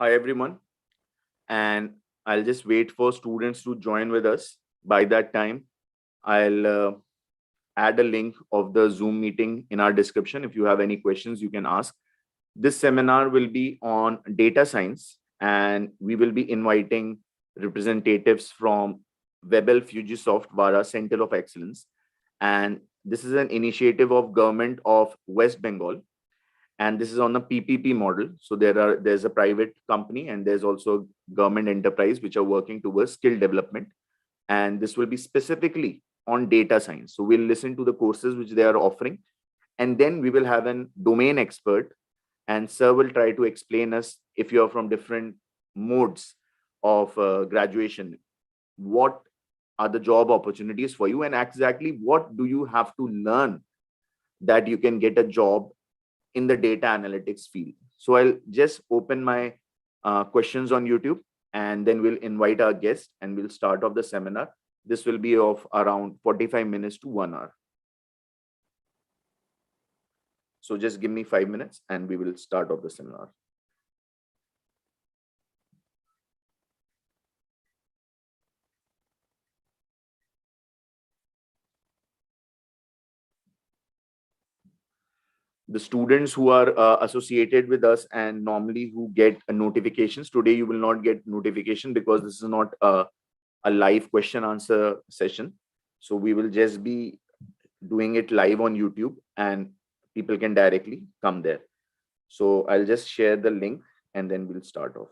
Hi everyone, and I'll just wait for students to join with us. By that time, I'll add a link of the Zoom meeting in our description. If you have any questions, you can ask. This seminar will be on data science, and we will be inviting representatives from Webel Fujisoft Vara Center of Excellence. And this is an initiative of Government of West Bengal, and this is on the PPP model. So there's a private company and there's also government enterprise which are working towards skill development, and this will be specifically on data science. So we'll listen to the courses which they are offering, and then we will have an domain expert, and sir will try to explain us, if you are from different modes of graduation, what are the job opportunities for you and exactly what do you have to learn that you can get a job in the data analytics field. So I'll just open my questions on YouTube, and then we'll invite our guest and we'll start off the seminar. This will be of around 45 minutes to 1 hour. So just give me 5 minutes and we will start off the seminar. The students who are associated with us and normally who get notifications, today you will not get notification because this is not a live question answer session. So we will just be doing it live on YouTube and people can directly come there. So I'll just share the link and then we'll start off.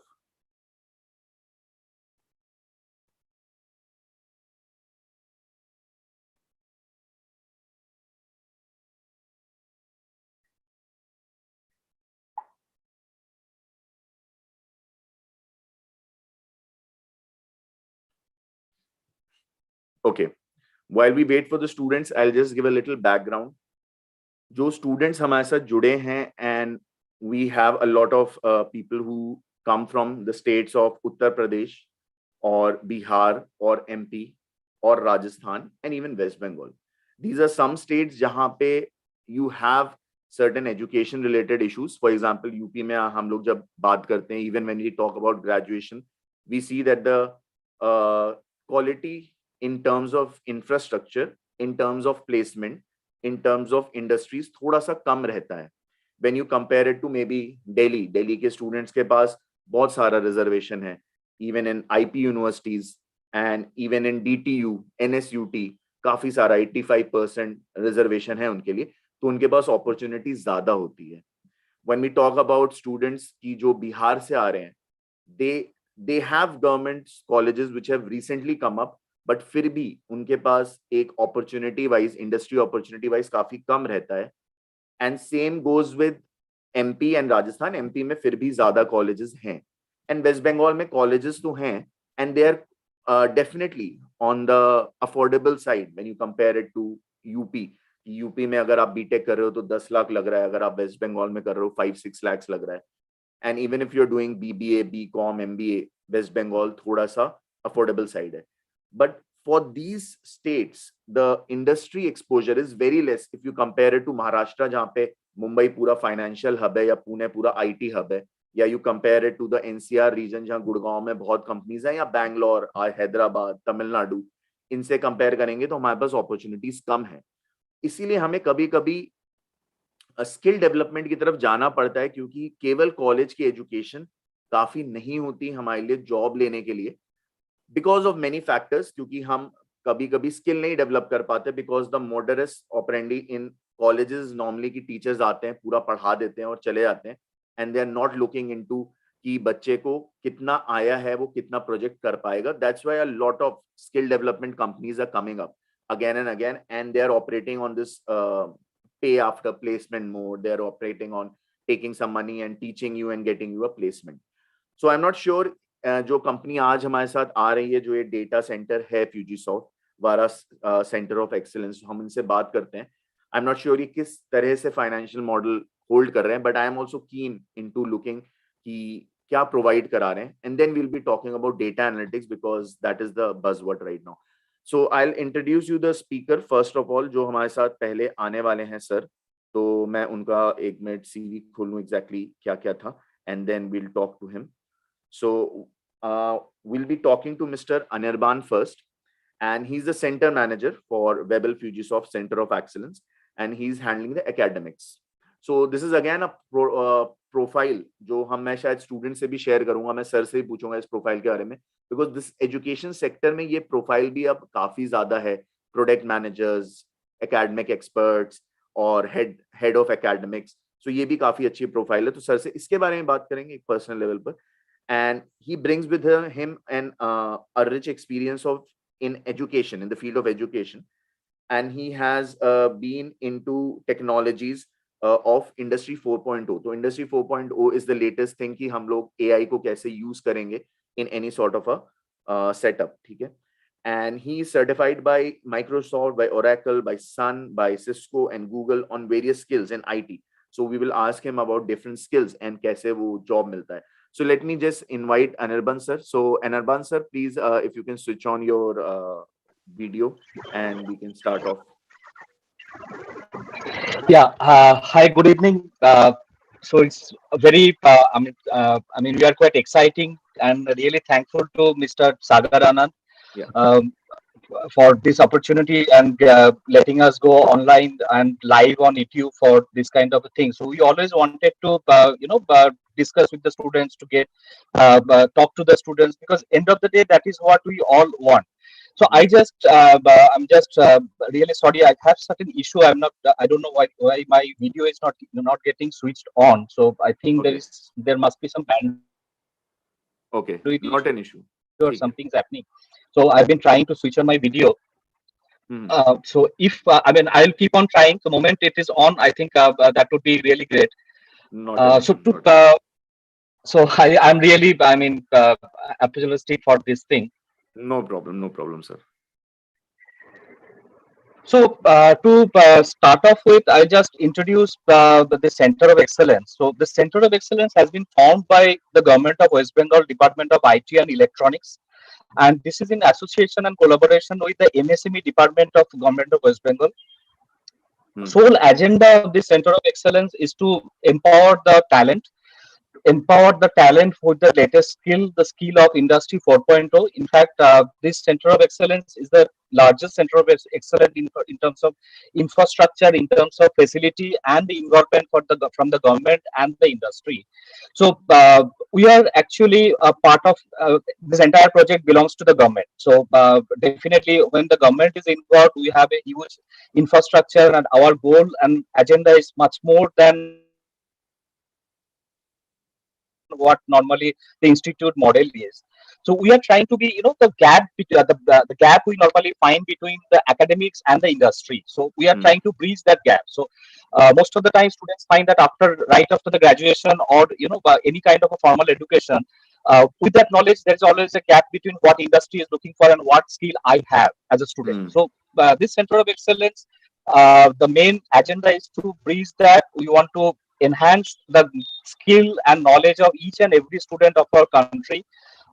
Okay. While we wait for the students, I'll just give a little background. जो students हमारे साथ जुड़े हैं, and we have a lot of people who come from the states of Uttar Pradesh or Bihar or MP or Rajasthan and even West Bengal. These are some states जहाँ पे you have certain education related issues. For example, UP में हम लोग जब बात करते हैं, even when we talk about graduation, we see that the quality in terms of infrastructure, in terms of placement, in terms of industries थोड़ा सा कम रहता है. When you compare it to maybe Delhi के students के पास बहुत सारा reservation है, even in IP universities and even in DTU, NSUT काफी सारा 85% reservation है उनके लिए, तो उनके पास opportunities ज़्यादा होती है. When we talk about students की जो बिहार से आ रहे हैं, they have government colleges which have recently come up, but फिर भी उनके पास एक opportunity wise, industry opportunity wise काफी कम रहता है. And same goes with MP and Rajasthan. MP में फिर भी ज्यादा कॉलेजेस हैं, एंड वेस्ट बंगाल में कॉलेजेस तो हैं, and they are definitely on the affordable side when you compare it to UP. UP में अगर आप बीटेक कर रहे हो तो 10 लाख लग रहा है, अगर आप वेस्ट बंगाल में कर रहे हो 5-6 लाख लग रहा है. And even if you are doing BBA, BCom, MBA, West Bengal थोड़ा सा अफोर्डेबल साइड है. But for these states, the industry exposure is very less if you compare it to Maharashtra, जहाँ पे मुंबई पूरा फाइनेंशियल हब है या पुणे पूरा आईटी हब है, या you compare it to the NCR region जहाँ गुड़गांव में बहुत कंपनीज हैं, या बैंगलोर, हैदराबाद, तमिलनाडु, इनसे कंपेयर करेंगे तो हमारे पास अपॉर्चुनिटीज कम है. इसीलिए हमें कभी कभी स्किल डेवलपमेंट की तरफ जाना पड़ता है, क्योंकि केवल कॉलेज की एजुकेशन काफी नहीं होती हमारे लिए जॉब लेने के लिए, बिकॉज ऑफ मेनी फैक्टर्स. क्योंकि हम कभी कभी स्किल नहीं डेवलप कर पाते because the modus operandi in colleges normally की टीचर्स आते हैं, पूरा पढ़ा देते हैं और चले जाते हैं, and they are not looking into कि बच्चे को कितना आया है, वो कितना प्रोजेक्ट कर पाएगा. That's why a lot of skill development companies are coming up again and again, and they are operating on this pay after placement mode. They are operating on taking some money and teaching you and getting you a placement. So I'm not sure जो company आज हमारे साथ आ रही है, जो ये data centre है फ्यूजीसॉफ्ट वारा सेंटर ऑफ एक्सीलेंस, हम इनसे बात करते हैं. आई एम नॉट श्योर ये किस तरह से फाइनेंशियल मॉडल होल्ड कर रहे हैं, but I am also keen into looking कि क्या प्रोवाइड करा रहे हैं, and then we'll be talking about data analytics because that is the buzzword right now. So I will introduce you the speaker first of all, जो हमारे साथ पहले आने वाले हैं सर. तो मैं उनका एक मिनट CV खोल लूं एग्जैक्टली क्या क्या था, and then we'll talk to him. So we'll be talking to Mr. Anirban first, and he's the center manager for Webel Fujisoft Center of Excellence, and he's handling the academics. So this is again a profile जो हम मैं शायद student से भी share करूंगा, मैं sir से ही पूछूंगा इस प्रोफाइल के बारे में, बिकॉज दिस एजुकेशन सेक्टर में ये प्रोफाइल भी अब काफी ज्यादा है. प्रोडक्ट मैनेजर्स, एकेडमिक एक्सपर्ट्स और हेड ऑफ एकेडमिक्स, सो ये भी काफी अच्छी प्रोफाइल है. तो सर से इसके बारे में बात करेंगे एक पर्सनल लेवल पर. And he brings with him a rich experience of in education, in the field of education, and he has been into technologies of industry 4.0. तो industry 4.0 is the latest thing कि हम लोग AI को कैसे use करेंगे in any sort of a setup, ठीक है. And he is certified by Microsoft, by Oracle, by Sun, by Cisco and Google on various skills in IT. So we will ask him about different skills and कैसे वो job मिलता है. So let me just invite Anirban sir. So Anirban sir, please, if you can switch on your video and we can start off. Yeah. Hi. Good evening. So it's a very. We are quite exciting and really thankful to Mr. Sagar Anand for this opportunity and letting us go online and live on YouTube for this kind of a thing. So we always wanted to, discuss with the students to get talk to the students, because end of the day that is what we all want. So I'm just really sorry. I have certain issue. I don't know why my video is not getting switched on. So I think there must be some bandwidth not an issue or something's happening. So I've been trying to switch on my video. So if I'll keep on trying. The moment it is on, I think that would be really great. So I'm really apologetic for this thing. No problem, sir. So to start off with, I'll just introduce the Center of Excellence. So the Center of Excellence has been formed by the Government of West Bengal Department of IT and Electronics, and this is in association and collaboration with the MSME Department of Government of West Bengal. Sole agenda of this Center of Excellence is to empower the talent with the latest skill, the skill of Industry 4.0. In fact, this Center of Excellence is the largest Center of Excellence in terms of infrastructure, in terms of facility, and the involvement from the government and the industry. So we are actually a part of this entire project belongs to the government. So definitely, when the government is involved, we have a huge infrastructure, and our goal and agenda is much more than what normally the institute model is. So we are trying to be, the gap the gap we normally find between the academics and the industry. So we are trying to bridge that gap. So most of the time, students find that right after the graduation or any kind of a formal education, with that knowledge, there is always a gap between what industry is looking for and what skill I have as a student. So this Center of Excellence, the main agenda is to bridge that. We want to enhance the skill and knowledge of each and every student of our country,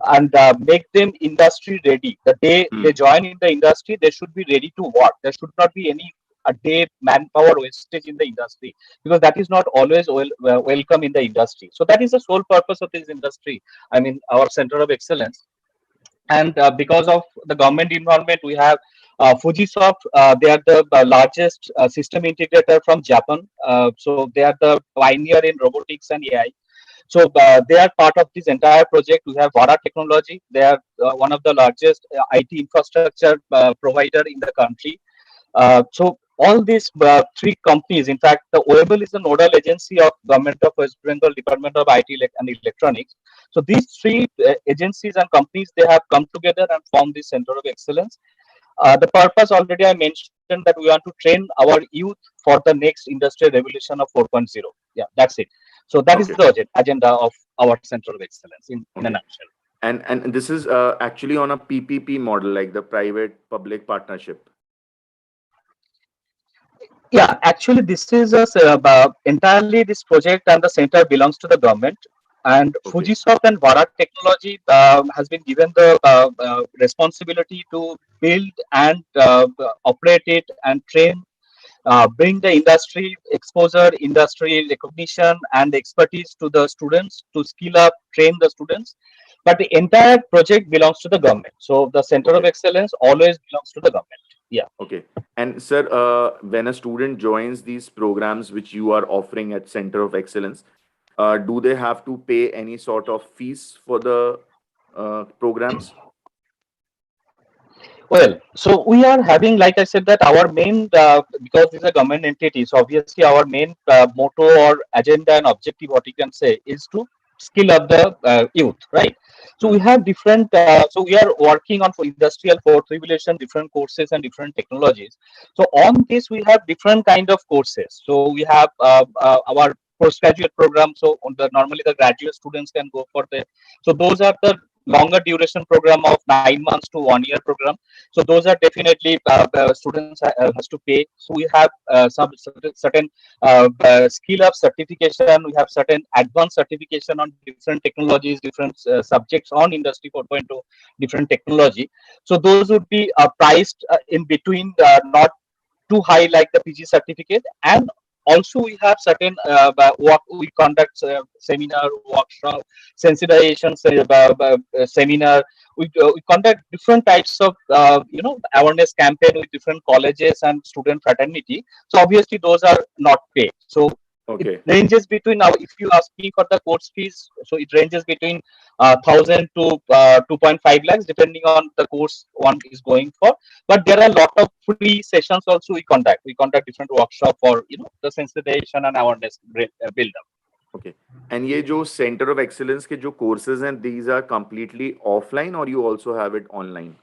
and make them industry ready. The day they join in the industry, they should be ready to work. There should not be any a day manpower wastage in the industry, because that is not always welcome in the industry. So that is the sole purpose of this industry. Our Center of Excellence. And because of the government involvement, we have Fujisoft. They are the largest system integrator from Japan. So they are the pioneer in robotics and AI. So they are part of this entire project. We have Vara Technology. They are one of the largest IT infrastructure provider in the country. So all these three companies, in fact, the OEBL is the nodal agency of Government of West Bengal Department of IT and Electronics. So these three agencies and companies, they have come together and formed this Center of Excellence. The purpose already I mentioned, that we want to train our youth for the next industrial revolution of 4.0. Yeah, that's it. So that is the agenda of our Center of Excellence in a nutshell. And this is actually on a PPP model, like the private-public partnership. Yeah, actually, this is entirely this project and the center belongs to the government. And Fujisoft and Vara Technology has been given the responsibility to build and operate it and train, bring the industry exposure, industry recognition, and expertise to the students, to skill up, train the students. but the entire project belongs to the government. So the Center of Okay. Excellence always belongs to the government. Yeah. Okay. And sir, when a student joins these programs which you are offering at Center of Excellence, do they have to pay any sort of fees for the programs? Well, so we are having, like I said, that our main, because these are government entities, obviously our main motto or agenda and objective, what you can say, is to skill up the youth, right? So we Hmm. have different, so we are working on for industrial fourth revolution, different courses and different technologies. So on this, we have different kind of courses. So we have our postgraduate program. So on the normally the graduate students can go for the, so those are the longer duration program of 9 months to 1 year program. So those are definitely students has to pay. So we have some certain skill up certification. We have certain advanced certification on different technologies, different subjects on industry 4.0, different technology. So those would be priced in between, not too high like the PG certificate. And also we have certain work, we conduct seminar, workshop, sensitization seminar. We conduct different types of awareness campaign with different colleges and student fraternity. So obviously those are not paid. So it Okay. ranges between, now if you ask me for the course fees, so it ranges between 1000 to 2.5 lakhs depending on the course one is going for. But there are a lot of free sessions also we conduct different workshop for the sensitization and awareness build up. Okay. And ये जो Center of Excellence के जो courses हैं, these are completely offline or you also have it online?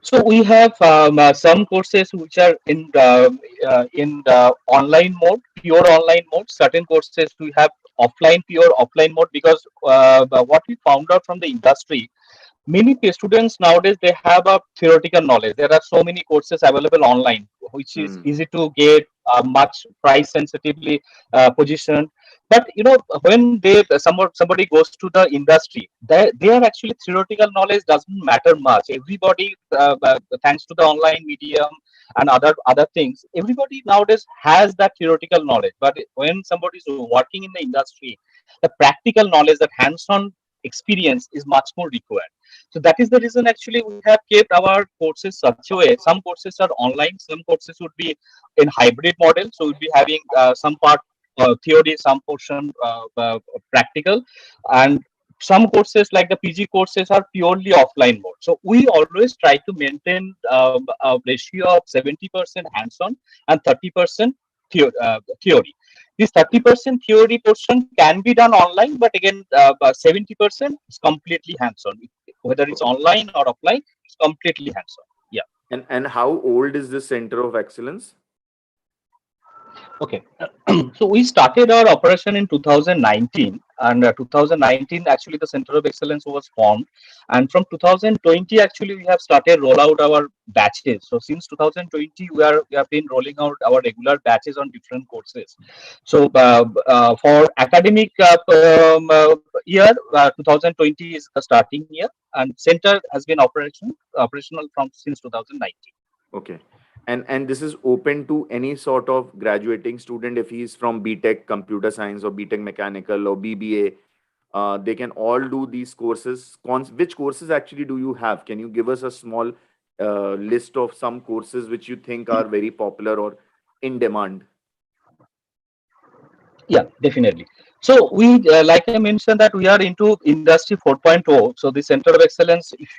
So we have some courses which are in the online mode, pure online mode. Certain courses we have offline, pure offline mode, because what we found out from the industry, many students nowadays they have a theoretical knowledge. There are so many courses available online which is Hmm. easy to get, much price sensitively positioned. But when somebody goes to the industry, they are actually theoretical knowledge doesn't matter much. Everybody, thanks to the online medium and other things, everybody nowadays has that theoretical knowledge. But when somebody is working in the industry, the practical knowledge, that hands-on experience is much more required. So that is the reason actually we have kept our courses such a way. Some courses are online, some courses would be in hybrid model. So we'll be having some part theory, some portion practical, and some courses like the PG courses are purely offline mode. So we always try to maintain a ratio of 70% hands-on and 30% theory. This 30% theory portion can be done online, but again, 70% is completely hands-on. Whether it's Okay. online or offline, it's completely hands-on. Yeah. And how old is this Center of Excellence? Okay. So we started our operation in 2019, and 2019 actually the Center of Excellence was formed, and from 2020 actually we have started roll out our batches. So since 2020 we have been rolling out our regular batches on different courses. So for academic year, 2020 is the starting year, and center has been operational from since 2019. Okay. And this is open to any sort of graduating student if he is from BTech Computer Science or BTech Mechanical or BBA. They can all do these courses. Which courses actually do you have? Can you give us a small list of some courses which you think are very popular or in demand? Yeah, definitely. So we, like I mentioned, that we are into industry 4.0. So the Center of Excellence, if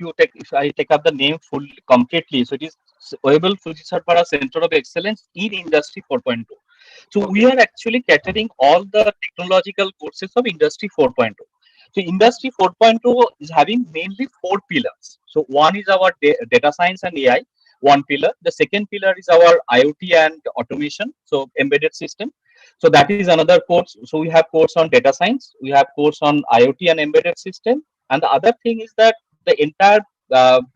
I take up the name full completely, so it is Oebel Fujisawa Center of Excellence in Industry 4.0. So we Okay. are actually catering all the technological courses of Industry 4.0. So Industry 4.0 is having mainly four pillars. So one is our data science and AI, one pillar. The second pillar is our IoT and automation, so embedded system. So that is another course. So we have course on data science, we have course on IoT and embedded system, and the other thing is that the entire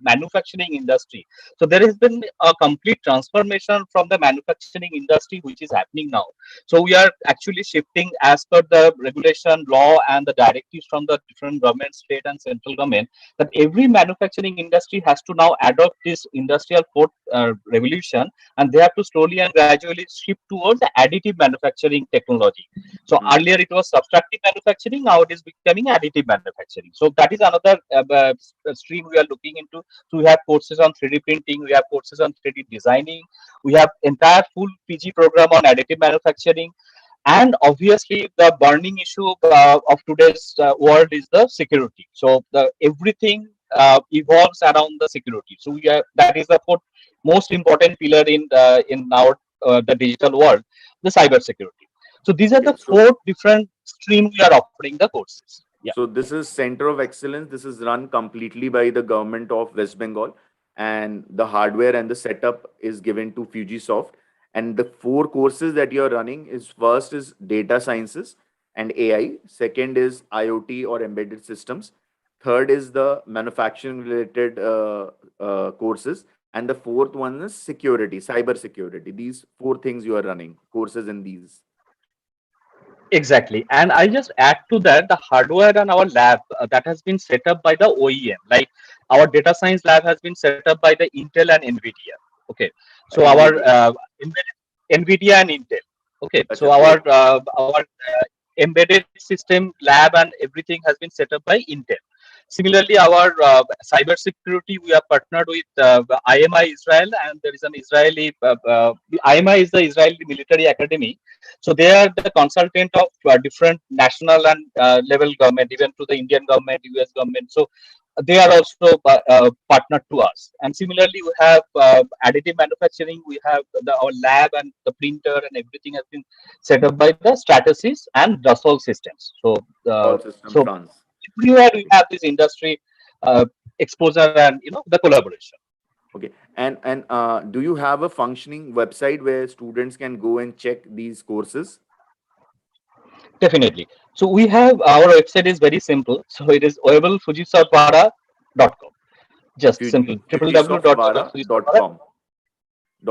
manufacturing industry. So there has been a complete transformation from the manufacturing industry, which is happening now. So we are actually shifting as per the regulation, law, and the directives from the different government, state and central government, that every manufacturing industry has to now adopt this industrial 4th revolution, and they have to slowly and gradually shift towards the additive manufacturing technology. So Hmm. earlier it was subtractive manufacturing, now it is becoming additive manufacturing. So that is another stream we are looking into. So we have courses on 3D printing, we have courses on 3D designing, we have entire full PG program on additive manufacturing, and obviously the burning issue of today's world is the security. So the everything evolves around the security. So we are, that is the fourth most important pillar in our the digital world, the cyber security. So these are Okay, the four different streams we are offering the courses. Yeah. so this is Center of Excellence. This is run completely by the government of West Bengal, and the hardware and the setup is given to Fujisoft. And the four courses that you're running is first is data sciences and AI. Second is IoT or embedded systems. Third is the manufacturing related courses, and the fourth one is security, cyber security. These four things you are running courses in these. Exactly. And I just add to that the hardware and our lab that has been set up by the OEM. Like our data science lab has been set up by the Intel and NVIDIA. Okay. So our NVIDIA. NVIDIA and Intel. Okay. So Acha, great. our embedded system lab and everything has been set up by Intel. Similarly, our cyber security, we are partnered with IMI Israel, and there is an Israeli IMI is the Israeli military academy. So they are the consultant of different national and level government, even to the Indian government, US government. So they are also partnered to us. And similarly, we have additive manufacturing. We have our lab and the printer and everything has been set up by the Stratasys and Dassault systems. So All system so France. everywhere we have this industry uh, exposure and the collaboration. Okay. And do you have a functioning website where students can go and check these courses? Definitely. So we have our website is very simple. So it is oablefujisaurvara.com. Just simple www.oablefujisaurvara. Fujisoftwara.com.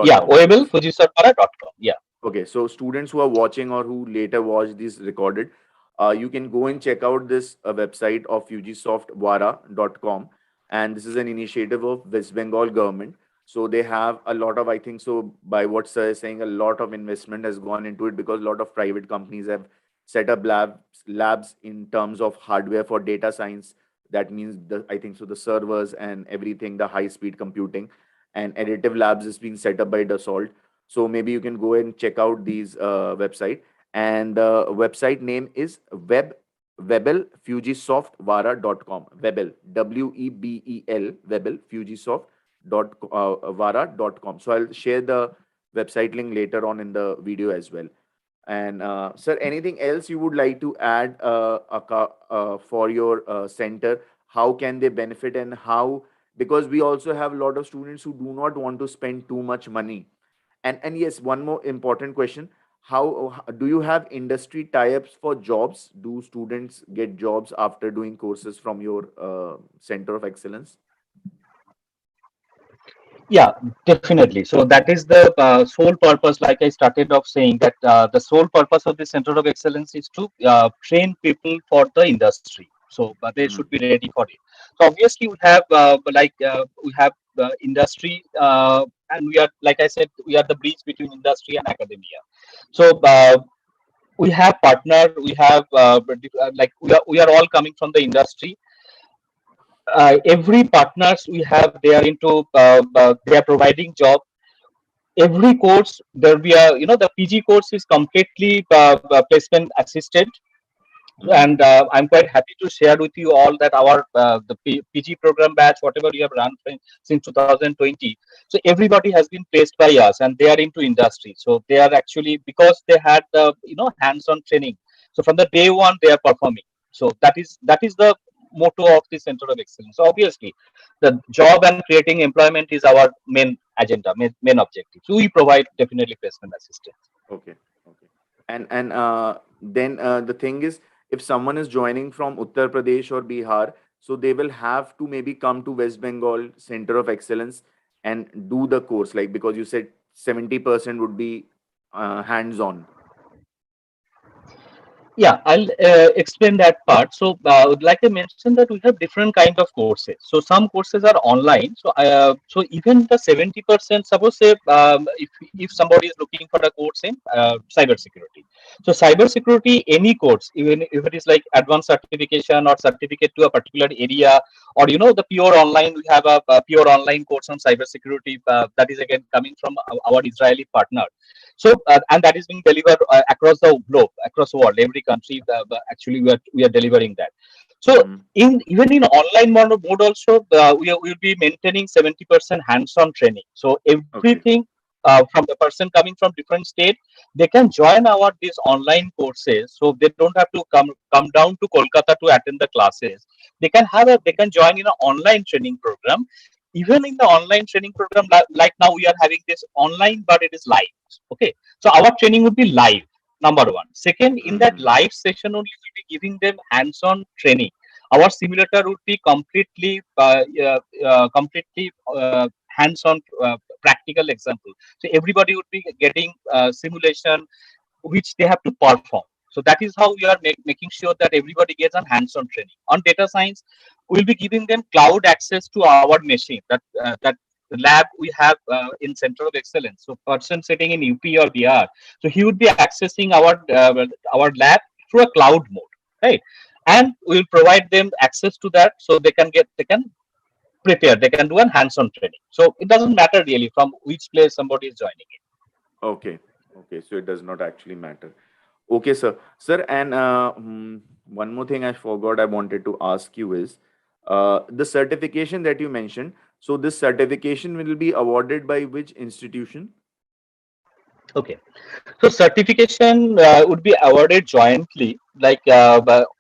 Yeah, .com. oablefujisaurvara.com. Yeah. Okay, so students who are watching or who later watch this recorded, you can go and check out this website of fujisoftwara.com. And this is an initiative of West Bengal government. So they have a lot of, I think so, by what sir is saying, a lot of investment has gone into it because a lot of private companies have set up labs in terms of hardware for data science. That means the, I think so, the servers and everything, the high speed computing, and additive labs is being set up by Dassault. So maybe you can go and check out these website. And the website name is webelfujisoftwara.com. Webel, Webel, Webel, Fujisoft.vara.com. So I'll share the website link later on in the video as well. And sir, anything else you would like to add for your center? How can they benefit, and how, because we also have a lot of students who do not want to spend too much money. And yes, one more important question. How do you have industry tie-ups for jobs? Do students get jobs after doing courses from your center of excellence? Yeah, definitely. So that is the sole purpose, like I started off saying, that the sole purpose of the Center of Excellence is to train people for the industry. So they should Mhm. be ready for it. So obviously we have industry, and we are, like I said, we are the bridge between industry and academia. So we have partner, we have like we are all coming from the industry. Every partners we have, they are into they are providing job. Every course there will be a, the PG course is completely placement assisted. Mhm. And I'm quite happy to share with you all that our PG program batch, whatever we have run since 2020, so everybody has been placed by us and they are into industry. So they are actually, because they had the hands-on training, so from the day one they are performing. So that is the motto of the Center of Excellence. So obviously the job and creating employment is our main agenda, main objective. So we provide definitely placement assistance. Okay. Okay. And then the thing is, if someone is joining from Uttar Pradesh or Bihar, So they will have to maybe come to West Bengal Center of Excellence and do the course, like, because you said 70% would be hands on. Yeah, I'll explain that part. So, I would like to mention that we have different kind of courses. So, some courses are online. So even the 70%, suppose say, if somebody is looking for a course in cybersecurity. So, cybersecurity, any course, even if it is like advanced certification or certificate to a particular area, or the pure online, we have a pure online course on cybersecurity that is again coming from our Israeli partner. So and that is being delivered across the globe, across the world, every country. Actually, we are delivering that. So Mm-hmm. in even in online mode also, we will be maintaining 70% hands-on training. So Okay. everything from the person coming from different state, they can join our these online courses. So they don't have to come down to Kolkata to attend the classes. They can join in an online training program. Even in the online training program, like now we are having this online, but it is live. Okay, so our training would be live. Number one. Second, in that Mm-hmm. live session only, we'll be giving them hands-on training. Our simulator would be completely hands-on practical example. So everybody would be getting simulation which they have to perform. So that is how we are making sure that everybody gets on hands-on training. On data science, we'll be giving them cloud access to our machine. That lab we have in Center of Excellence. So person sitting in UP or BR, so he would be accessing our lab through a cloud mode, right? And we'll provide them access to that so they can prepare, they can do a hands-on training. So it doesn't matter really from which place somebody is joining in. Okay. Okay. So it does not actually matter. Okay, sir. Sir, and one more thing I forgot I wanted to ask you is the certification that you mentioned. So this certification will be awarded by which institution? Okay. So certification would be awarded jointly. Like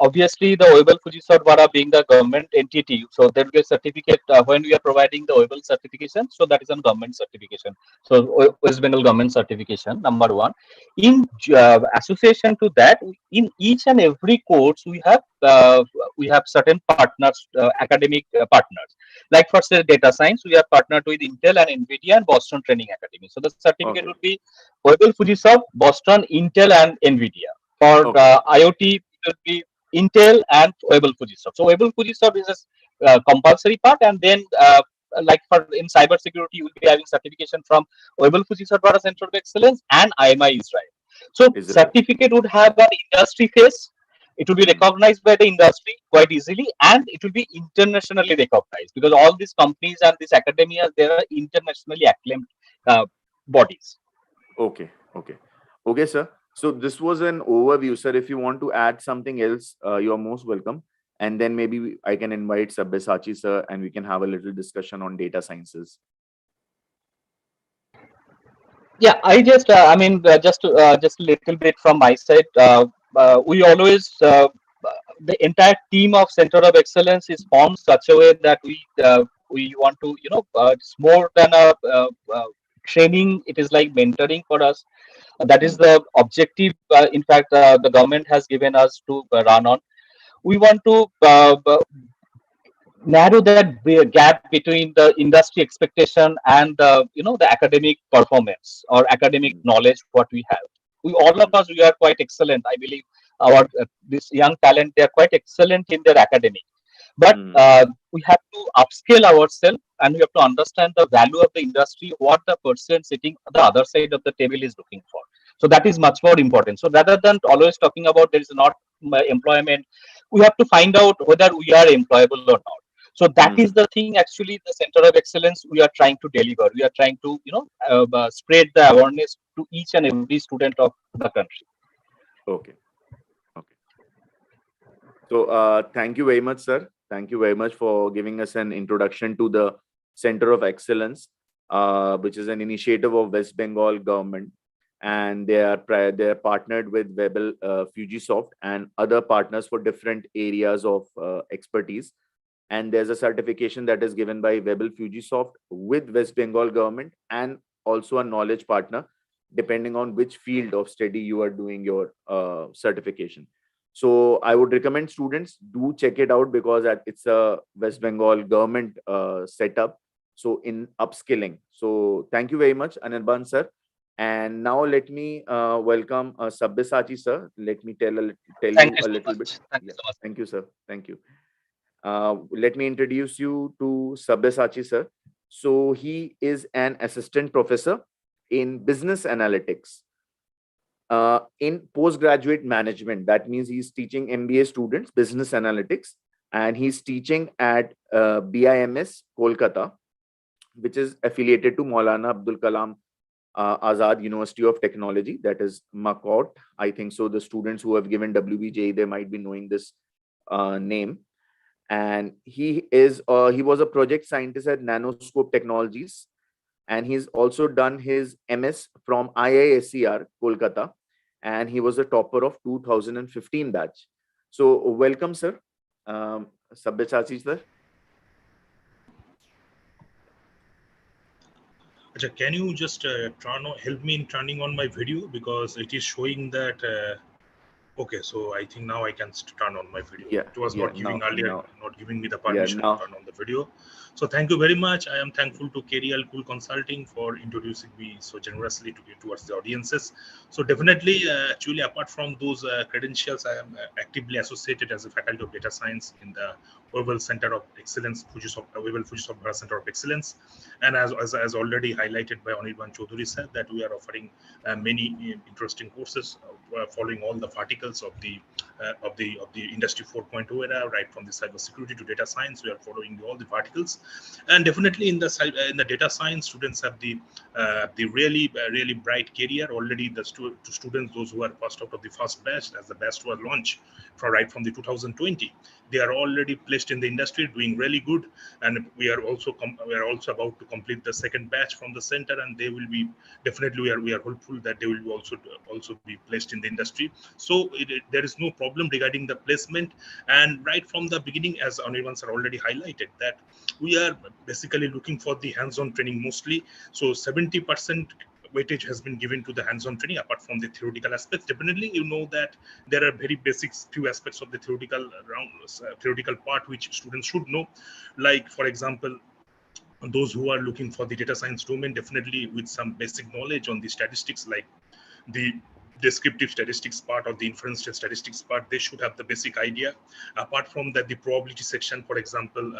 obviously the Oebel Fujisawa being the government entity, so there will be a certificate when we are providing the Oebel certification. So that is a government certification. So West Bengal government certification, number one. In association to that, in each and every course we have certain partners, academic partners. Like for say data science, we are partnered with Intel and Nvidia and Boston Training Academy. So the certificate Okay. would be Oebel Fujisoft, Boston, Intel, and Nvidia. For Okay. IoT, it will be Intel and Oebel Fujisoft. So Oebel Fujisoft is a compulsory part, and then like for in cybersecurity, you will be having certification from Oebel Fujisoft Center of Excellence and IMI Israel. So Israel. certificate would have an industry face. It will be Hmm. recognized by the industry quite easily, and it will be internationally recognized because all these companies and these academias, they are internationally acclaimed uh, bodies. Okay. Okay. Okay, sir. So this was an overview, sir. If you want to add something else, you are most welcome. And then maybe I can invite Sabyasachi, sir, and we can have a little discussion on data sciences. Yeah, I mean, just a little bit from my side. We always, the entire team of Center of Excellence is formed such a way that we want to, it's more than a training. It is like mentoring for us. That is Hmm. the objective. In fact, the government has given us to run on. We want to narrow that gap between the industry expectation and the academic performance or academic Hmm. knowledge what we have. We all of Hmm. us, we are quite excellent, I believe. Our this young talent, they are quite excellent in their academic, but Hmm. we have to upscale ourselves and we have to understand the value of the industry, what the person sitting at the other side of the table is looking for. So that is much more important. So rather than always talking about there is not employment, we have to find out whether we are employable or not. So that is Hmm. the thing actually the Center of Excellence we are trying to deliver. We are trying to spread the awareness to each and every student of the country. Okay. Okay. So thank you very much, sir. Thank you very much for giving us an introduction to the Center of Excellence, which is an initiative of West Bengal government, and they are partnered with Webel, Fujisoft, and other partners for different areas of expertise. And there's a certification that is given by Webel Fujisoft with West Bengal government, and also a knowledge partner, depending on which field of study you are doing your certification. So I would recommend students do check it out, because it's a West Bengal government setup. So in upskilling. So thank you very much, Anirban sir. And now let me welcome Sabyasachi sir. Let me tell Thank you you a so little bit. much. Thank you Yeah, so much. thank you, sir. Thank you. Let me introduce you to Sabyasachi sir. So he is an assistant professor in business analytics in postgraduate management. That means he's teaching MBA students business analytics, and he's teaching at BIMS Kolkata, which is affiliated to Maulana Abdul Kalam Azad University of Technology, that is MACOT. I think so. The students who have given WBJ, they might be knowing this name. And he was a project scientist at Nanoscope Technologies, and he's also done his MS from IISER Kolkata, and he was a topper of 2015 batch. So welcome, sir. Sabyasachi sir. Can you just help me in turning on my video, because it is showing that okay, so I think now I can turn on my video. Yeah, It was yeah. not giving earlier, not giving me the Yeah, permission to now. turn on the video. So thank you very much. I am thankful to CareerKul Consulting for introducing me so generously towards the audiences. So definitely, actually, apart from those credentials, I am actively associated as a faculty of data science in the Oval Center of Excellence, Oval Fujisoft Center of Excellence. And as already highlighted by Anirban Chaudhary said, that we are offering many interesting courses following all the verticals of the industry 4.0 era, right from the cybersecurity to data science. We are following all the verticals, and definitely in the data science, students have the really bright career already. The students, those who are passed out of the first batch, as the batch was launched from the 2020, they are already placed in the industry, doing really good. And we are also about to complete the second batch from the center, and they will be definitely, we are hopeful that they will be also be placed in the industry. So there is no problem regarding the placement. And right from the beginning, as Anirban sir already highlighted, that we are basically looking for the hands-on training mostly. So 70% weightage has been given to the hands-on training apart from the theoretical aspects. Definitely, you know that there are very basic few aspects of the theoretical part which students should know. Like, for example, those who are looking for the data science domain, definitely with some basic knowledge on the statistics, like the descriptive statistics part or the inference statistics part, they should have the basic idea. Apart from that, the probability section, for example,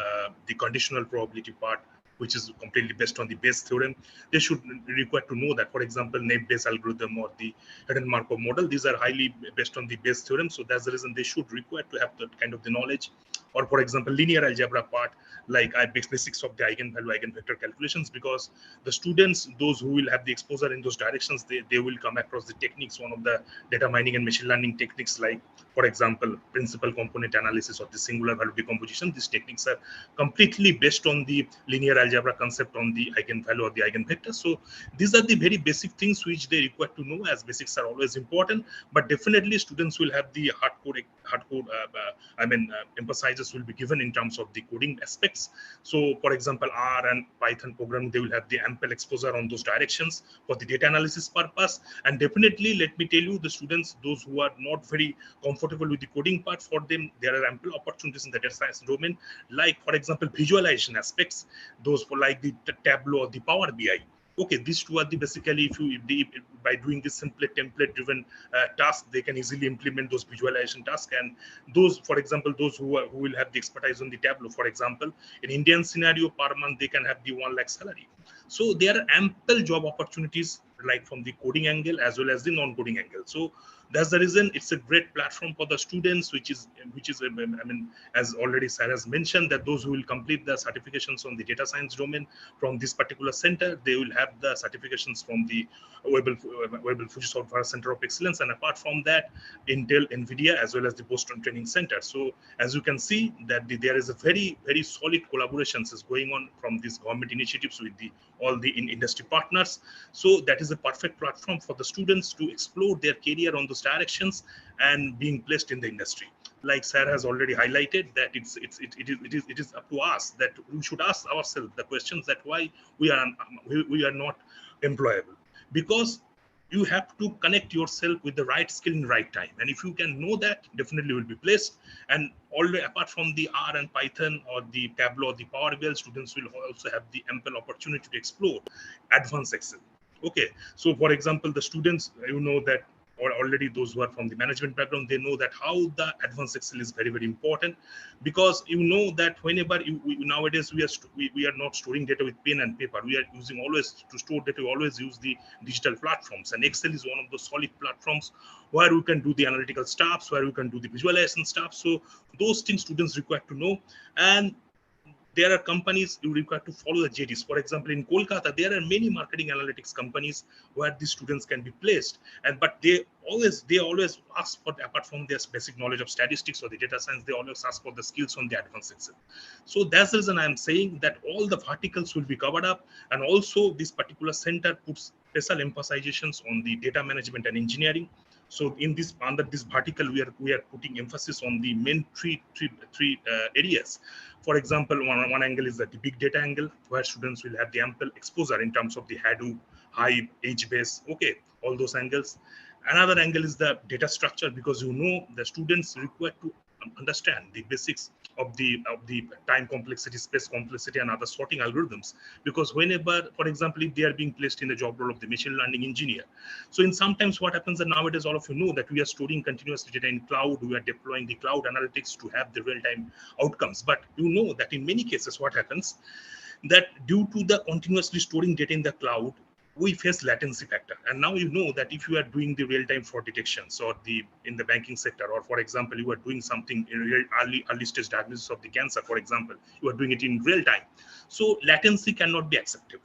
the conditional probability part, which is completely based on the Bayes theorem, they should require to know that. For example, Naive-Bayes algorithm or the hidden Markov model, these are highly based on the Bayes theorem. So that's the reason they should require to have that kind of the knowledge. Or for example, linear algebra part, like basics of the eigenvalue, eigenvector calculations, because the students, those who will have the exposure in those directions, they will come across the techniques, one of the data mining and machine learning techniques, like, for example, principal component analysis or the singular value decomposition. These techniques are completely based on the linear algebra concept on the eigenvalue or the eigenvector. So these are the very basic things which they require to know, as basics are always important. But definitely students will have the hardcore emphasizes will be given in terms of the coding aspects. So for example, R and Python programming, they will have the ample exposure on those directions for the data analysis purpose. And definitely, let me tell you, the students, those who are not very comfortable with the coding part, for them there are ample opportunities in the data science domain, like for example visualization aspects, those for like the Tableau or the Power BI. Okay, these two are the basically, by doing this simple template driven task, they can easily implement those visualization tasks. And those, for example, those who will have the expertise on the Tableau, for example, in Indian scenario, per month they can have the 1 lakh salary. So there are ample job opportunities, like from the coding angle as well as the non-coding angle. So that's the reason it's a great platform for the students, as already Sarah has mentioned, that those who will complete the certifications on the data science domain from this particular center, they will have the certifications from the Wearable Fujisoft Center of Excellence. And apart from that, Intel, NVIDIA, as well as the Boston Training Center. So as you can see, that there is a very, very solid collaborations is going on from these government initiatives with all the industry partners. So that is a perfect platform for the students to explore their career on those directions and being placed in the industry. Like Sarah has already highlighted, that it is up to us, that we should ask ourselves the questions, that why we are not employable. Because you have to connect yourself with the right skill in right time. And if you can know that, definitely you will be placed. And already apart from the R and Python or the Tableau or the Power BI, students will also have the ample opportunity to explore advanced Excel. Okay, so for example, the students, that, or already those who are from the management background, they know that how the advanced Excel is very, very important, because that whenever nowadays we are not storing data with pen and paper. We are using always to store data. We always use the digital platforms, and Excel is one of those solid platforms where we can do the analytical stuff, where we can do the visualization stuff. So those things students require to know. And there are companies you require to follow the JDs. For example, in Kolkata, there are many marketing analytics companies where the students can be placed. And but they always ask for, apart from their basic knowledge of statistics or the data science, they always ask for the skills on the advanced Excel. So that's the reason I'm saying that all the verticals will be covered up, and also this particular center puts special emphasizations on the data management and engineering. So in this, under this vertical, we are putting emphasis on the main three areas. For example, one angle is that the big data angle, where students will have the ample exposure in terms of the Hadoop, Hive, HBase, okay, all those angles. Another angle is the data structure, because the students require to understand the basics of the time complexity, space complexity, and other sorting algorithms. Because whenever, for example, if they are being placed in the job role of the machine learning engineer, so in sometimes what happens that nowadays all of you know that we are storing continuous data in cloud, we are deploying the cloud analytics to have the real-time outcomes. But that in many cases what happens, that due to the continuously storing data in the cloud, we face latency factor. And now that if you are doing the real-time fraud detections, or in the banking sector, or for example you are doing something in real early stage diagnosis of the cancer, for example, you are doing it in real time, so latency cannot be acceptable.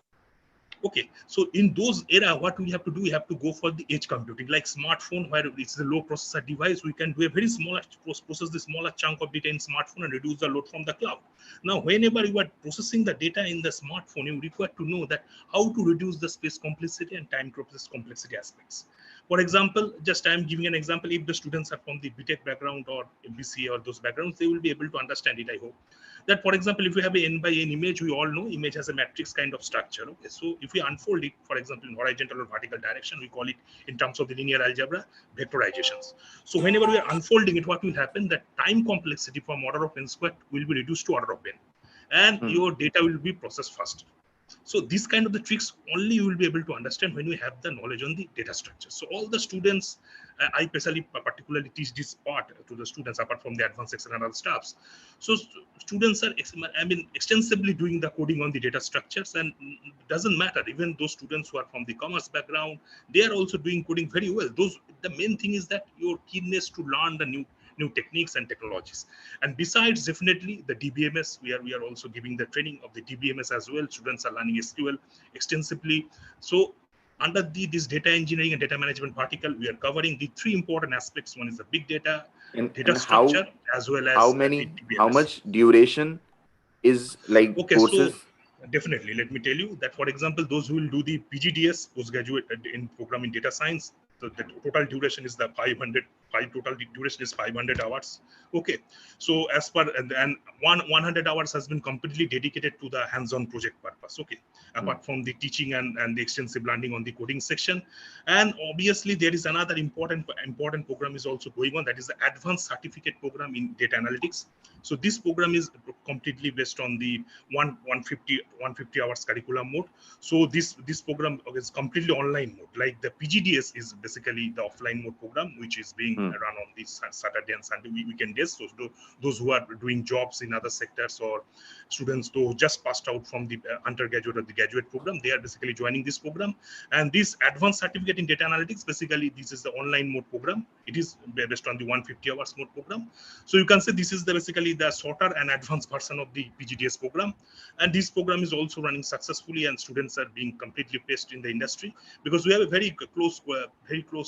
Okay, so in those era, what we have to do, we have to go for the edge computing, like smartphone, where it's a low processor device. We can do a very small process the smaller chunk of data in smartphone and reduce the load from the cloud. Now, whenever you are processing the data in the smartphone, you require to know that how to reduce the space complexity and time process complexity aspects. For example, just I'm giving an example. If the students are from the BTech background or BCA or those backgrounds, they will be able to understand it, I hope. That, for example, if we have an n by n image, we all know image has a matrix kind of structure. Okay, so if we unfold it, for example, in horizontal or vertical direction, we call it, in terms of the linear algebra, vectorizations. So whenever we are unfolding it, what will happen, that time complexity from order of n squared will be reduced to order of n, and your data will be processed faster. So this kind of the tricks only you will be able to understand when you have the knowledge on the data structure. So all the students, I especially particularly teach this part to the students, apart from the advanced Excel and other stuffs. So students are, extensively doing the coding on the data structures, and doesn't matter, even those students who are from the commerce background, they are also doing coding very well. The main thing is that your keenness to learn the new techniques and technologies. And besides, definitely the DBMS, we are also giving the training of the DBMS as well. Students are learning SQL extensively. So under this data engineering and data management vertical, we are covering the three important aspects. One is the big data, data And structure, as well as the how DBMS. much duration is like Okay, so courses? definitely, let me tell you that, for example, those who will do the PGDS, postgraduate in program in data science, the total duration is the 500. Total duration is 500 hours. Okay, so as per and 100 hours has been completely dedicated to the hands-on project purpose. Okay, apart from the teaching and the extensive learning on the coding section. And obviously there is another important program is also going on, that is the advanced certificate program in data analytics. So this program is completely based on the 150 hours curriculum mode. So this program is completely online mode. Like the PGDS is basically the offline mode program, which is being run on this Saturday and Sunday weekend days. So those who are doing jobs in other sectors, or students who just passed out from the undergraduate or the graduate program, they are basically joining this program. And this advanced certificate in data analytics, basically this is the online mode program. It is based on the 150 hours mode program. So you can say this is basically the shorter and advanced version of the PGDS program. And this program is also running successfully, and students are being completely placed in the industry, because we have a very close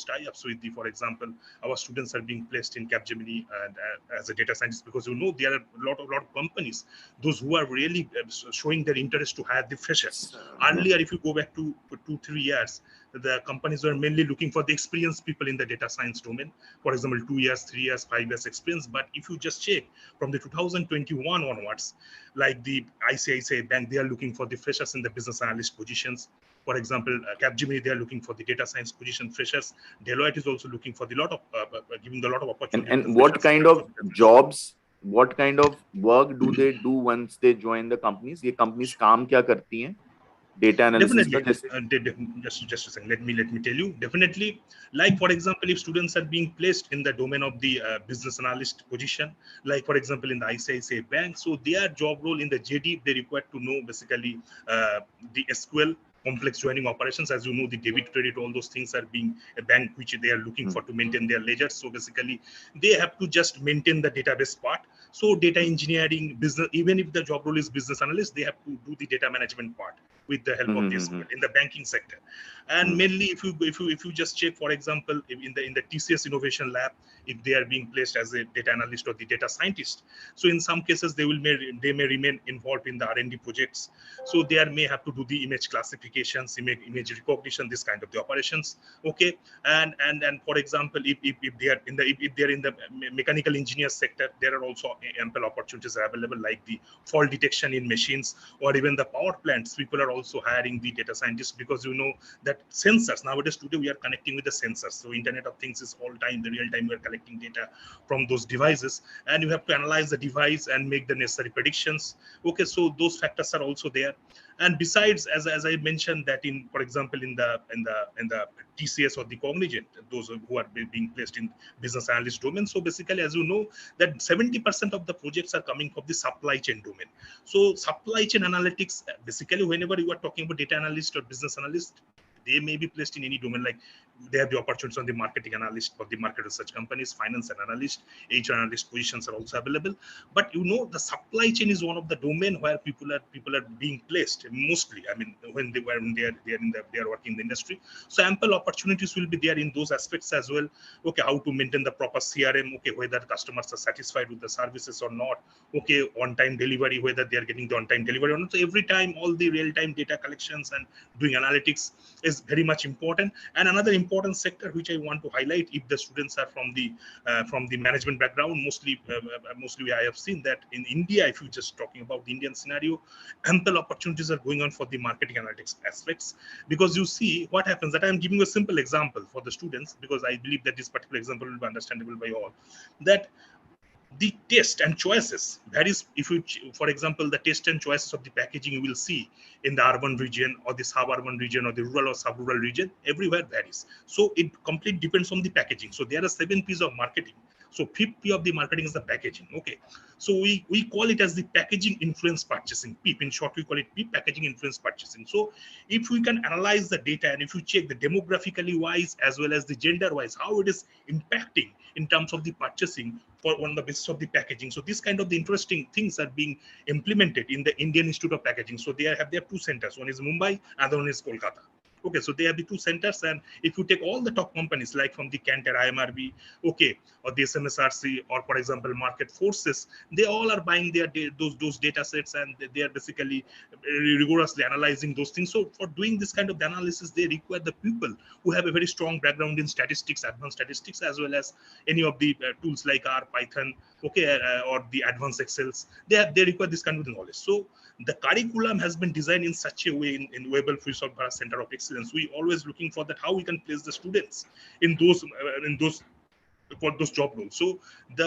tie-ups with for example, our students are being placed in Capgemini and as a data scientist, because there are a lot of companies, those who are really showing their interest to hire the freshers. Earlier, if you go back to 2-3 years, the companies were mainly looking for the experienced people in the data science domain. For example, 2 years, 3 years, 5 years experience. But if you just check from the 2021 onwards, like the ICICI Bank, they are looking for the freshers in the business analyst positions. For example, Capgemini, they are looking for the data science position freshers. Deloitte is also looking for the lot of giving a lot of opportunity to And freshers. what kind of jobs, what kind of work do they do once they join the companies? ये companies काम क्या करती हैं? Data analysis का Definitely, जैसे just a second. Let me tell you. Definitely, like for example, if students are being placed in the domain of the business analyst position, like for example in the ICICI Bank, so their job role in the JD, they require to know basically the SQL, complex joining operations. As you know, the debit, credit, all those things are being a bank which they are looking for to maintain their ledgers. So basically, they have to just maintain the database part. So data engineering, business, even if the job role is business analyst, they have to do the data management part with the help of this in the banking sector. And mainly if you just check, for example, in the TCS innovation lab, if they are being placed as a data analyst or the data scientist, so in some cases they may remain involved in the R&D projects. So they may have to do the image classifications, image recognition, this kind of the operations. Okay. And for example, if they are in the if they are in the mechanical engineer sector, there are also ample opportunities available, like the fault detection in machines, or even the power plants. People are also hiring the data scientists, because you know that sensors nowadays, today we are connecting with the sensors. So Internet of Things is all time, the real time we are collecting data from those devices, and you have to analyze the device and make the necessary predictions. Okay, so those factors are also there. And besides, as I mentioned, that in, for example, in the TCS or the Cognizant, those who are being placed in business analyst domain. So basically, as you know, that 70% of the projects are coming from the supply chain domain. So supply chain analytics, basically, whenever you are talking about data analyst or business analyst, they may be placed in any domain. Like they have the opportunities on the marketing analyst for the market research companies, finance and analyst, HR analyst positions are also available. But you know, the supply chain is one of the domain where people are being placed mostly. I mean, when they are working in the industry. So ample opportunities will be there in those aspects as well. Okay, how to maintain the proper CRM. Okay, whether customers are satisfied with the services or not. Okay, on time delivery, whether they are getting the on time delivery or not. So every time, all the real time data collections and doing analytics is very much important. And another important sector which I want to highlight, if the students are from the management background, mostly I have seen that in India, if you just talking about the Indian scenario, ample opportunities are going on for the marketing analytics aspects. Because you see what happens, that I am giving a simple example for the students, because I believe that this particular example will be understandable by all, that the taste and choices varies. If you, for example, the taste and choices of the packaging you will see in the urban region or the suburban region or the rural or sub-rural region, everywhere varies. So it completely depends on the packaging. So there are 7 P's of marketing. So 5th P of the marketing is the packaging. Okay, so we call it as the packaging influence purchasing, PIP. In short, we call it PIP, packaging influence purchasing. So if we can analyze the data, and if you check the demographically wise as well as the gender wise, how it is impacting in terms of the purchasing for on the basis of the packaging. So this kind of the interesting things are being implemented in the Indian Institute of Packaging. So they have 2 centers. One is Mumbai, other one is Kolkata. Okay, so they have the 2 centers, and if you take all the top companies like from the Cantor, IMRB, okay, or the SMSRC, or for example Market Forces, they all are buying their those data sets, and they are basically rigorously analyzing those things. So for doing this kind of analysis, they require the people who have a very strong background in statistics, advanced statistics, as well as any of the tools like R, Python, okay, or the advanced Excels. They require this kind of knowledge. So the curriculum has been designed in such a way in Webel Free Software Center of Excellence. We always looking for that how we can place the students in those for those job roles. So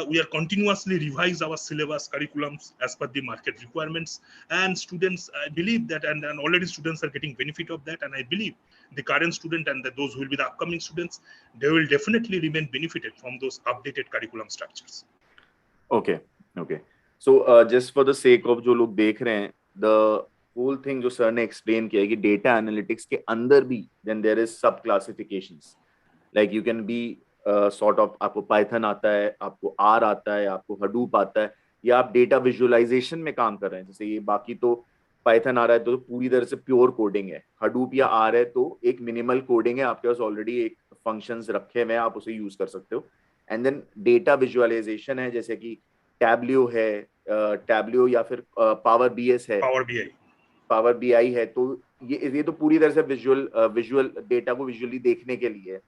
we are continuously revise our syllabus curriculums as per the market requirements, and students, I believe that, and already students are getting benefit of that, and I believe the current student and those who will be the upcoming students, they will definitely remain benefited from those updated curriculum structures. Okay. So just for the sake of जो लोग देख रहे हैं, the whole thing जो sir ने explain किया है कि data analytics के अंदर भी then there is sub classifications. Like you can be sort of, आपको Python आता है, आपको R आता है, आपको Hadoop आता है, या आप data visualization में काम कर रहे हैं. जैसे ये बाकी तो Python आ रहा है तो पूरी तरह से प्योर कोडिंग है. Hadoop या R है तो एक मिनिमल कोडिंग है, आपके पास ऑलरेडी एक फंक्शंस रखे हुए हैं, आप उसे यूज कर सकते हो. एंड देन डेटा विजुअलाइजेशन है, जैसे कि टैब्लियो है, टैब्लियो या फिर पावर बीएस है, पावर बीआई है. तो ये तो पूरी तरह से विजुअल डेटा को विजुअली देखने के लिए है,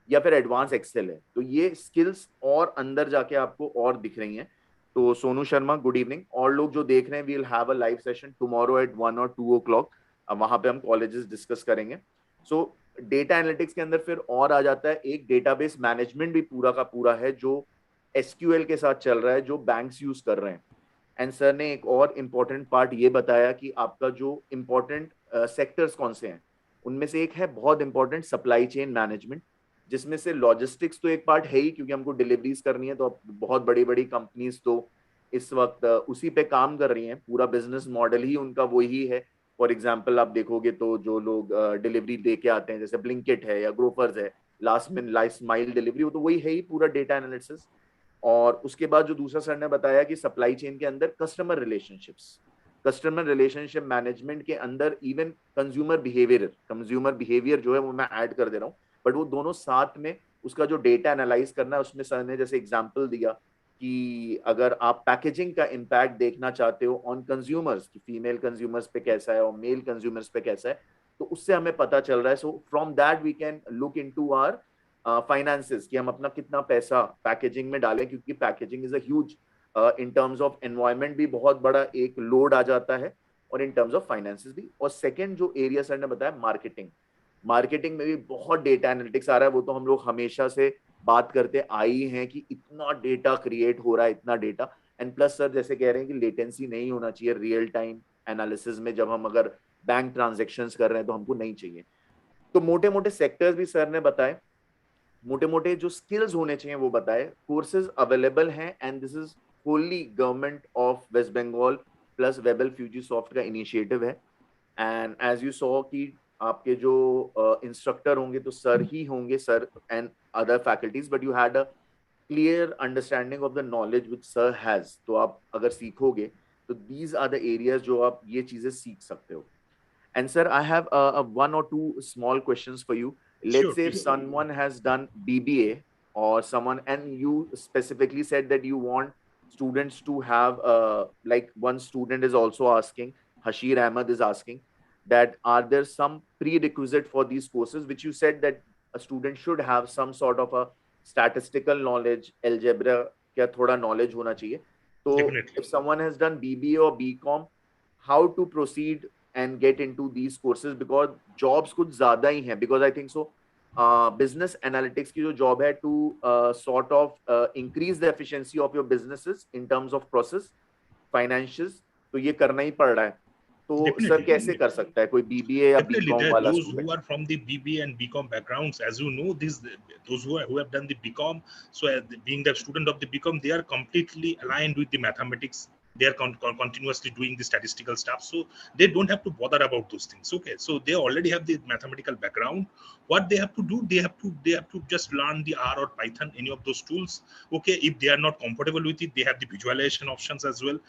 या फिर एडवांस एक्सेल है। तो ये स्किल्स और अंदर जाके आपको और दिख रही हैं। तो सोनू शर्मा, गुड इवनिंग। और लोग जो देख रहे हैं, we'll have a live session tomorrow at 1 और 2 o'clock। वहां पे हम कॉलेजेस डिस्कस करेंगे। सो डेटा एनालिटिक्स के अंदर फिर और आ जाता है एक डेटाबेस मैनेजमेंट भी पूरा का पूरा है, जो एसक्यूएल के साथ चल रहा है, जो बैंक्स यूज कर रहे हैं। एंड सर ने एक और इम्पोर्टेंट पार्ट ये बताया कि आपका जो इम्पोर्टेंट सेक्टर्स कौन से हैं, उनमें से एक है बहुत इंपॉर्टेंट सप्लाई चेन मैनेजमेंट, जिसमें से लॉजिस्टिक्स तो एक पार्ट है ही, क्योंकि हमको डिलीवरीज करनी है। तो बहुत बड़ी बड़ी कंपनीज तो इस वक्त उसी पे काम कर रही हैं, पूरा बिजनेस मॉडल ही उनका वही है। फॉर एग्जाम्पल आप देखोगे तो जो लोग डिलीवरी दे के आते हैं, जैसे ब्लिंकिट है या ग्रोफर्स है, लास्ट माइल डिलीवरी, वो तो वही है ही पूरा डेटा एनालिसिस। और उसके बाद जो दूसरा सर ने बताया कि सप्लाई चेन के अंदर कस्टमर रिलेशनशिप मैनेजमेंट के अंदर इवन कंज्यूमर बिहेवियर जो है वो मैं ऐड कर दे रहा हूँ, बट वो दोनों साथ में उसका जो डेटा एनालाइज करना है, उसमें सर ने जैसे एग्जांपल दिया कि अगर आप पैकेजिंग का इम्पैक्ट देखना चाहते हो ऑन कंज्यूमर्स, कि फीमेल कंज्यूमर्स पे कैसा है और मेल कंज्यूमर्स पे कैसा है, तो उससे हमें पता चल रहा है। So from that we can look into our finances, कि हम अपना कितना पैसा पैकेजिंग में डालें, क्योंकि packaging is a huge, in terms of environment भी बहुत बड़ा एक लोड आ जाता है, और इन टर्म्स ऑफ फाइनेंसेस भी। और सेकंड जो एरिया सर ने बताया, मार्केटिंग में भी बहुत डेटा एनालिटिक्स आ रहा है। वो तो हम लोग हमेशा से बात करते आई हैं कि इतना डेटा क्रिएट हो रहा है, इतना डेटा। एंड प्लस सर जैसे कह रहे हैं कि लेटेंसी नहीं होना चाहिए रियल टाइम एनालिसिस में, जब हम अगर बैंक ट्रांजेक्शन्स कर रहे हैं तो हमको नहीं चाहिए। तो मोटे मोटे सेक्टर्स भी सर ने बताए, मोटे मोटे जो स्किल्स होने चाहिए वो बताए। कोर्सेज अवेलेबल हैं, and this is fully government of waste Bengal plus Webel Fuji soft का इनिशिएटिव है। एंड एज यू सॉ कि आपके जो इंस्ट्रक्टर होंगे तो सर ही होंगे, sir and other faculties, but you had a clear understanding of the knowledge which sir has. तो आप अगर सीखोगे तो दीज आर द एरियाज जो आप ये चीजें सीख सकते हो। And sir, I have one or two small questions for you. Let's Sure, say if please. someone has done BBA or someone, and you specifically said that you want students to have, like one student is also asking, Hashir Ahmed is asking, that are there some prerequisite for these courses, which you said that a student should have some sort of a statistical knowledge, algebra, क्या थोड़ा knowledge होना चाहिए। तो Definitely. if someone has done BBA or BCom, how to proceed and get into these courses, because jobs कुछ ज़्यादा ही हैं, because I think so business analytics की जो job है to sort of increase the efficiency of your businesses in terms of process financials, तो ये करना ही पड़ रहा है। तो सर Definitely. कैसे कर सकता है कोई BBA या Definitely, BCom there वाला those student? who are from the BB and BCom backgrounds, as you know, those who have done the BCom. So, as being the student of the BCom, they are completely aligned with the mathematics. They are continuously doing the statistical stuff, so they don't have to bother about those things. Okay, so they already have the mathematical background. What they have to do, they have to just learn the R or Python, any of those tools. Okay, if they are not comfortable with it, they have the visualization options as well.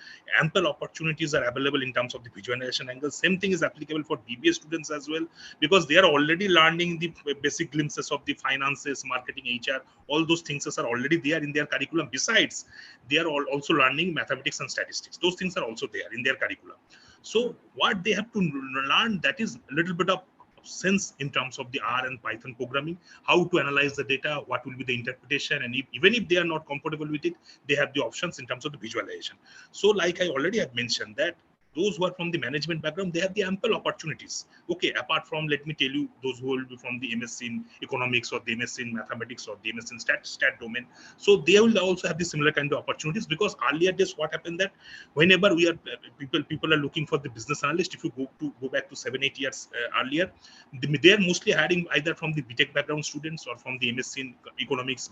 Ample opportunities are available in terms of the visualization angle. Same thing is applicable for BBA students as well, because they are already learning the basic glimpses of the finances, marketing, HR. All those things are already there in their curriculum. Besides, they are also learning mathematics and statistics. Those things are also there in their curriculum. So what they have to learn, that is a little bit of sense in terms of the R and Python programming, how to analyze the data, what will be the interpretation, and even if they are not comfortable with it, they have the options in terms of the visualization. So like I already have mentioned, that those who are from the management background, they have the ample opportunities. Okay, apart from, let me tell you, those who will be from the MSc in economics or the MSc in mathematics or the MSc in stat domain, so they will also have the similar kind of opportunities. Because earlier days, what happened, that whenever we are people are looking for the business analyst, if you go back to 7-8 years earlier, they are mostly hiring either from the BTech background students or from the MSc in economics,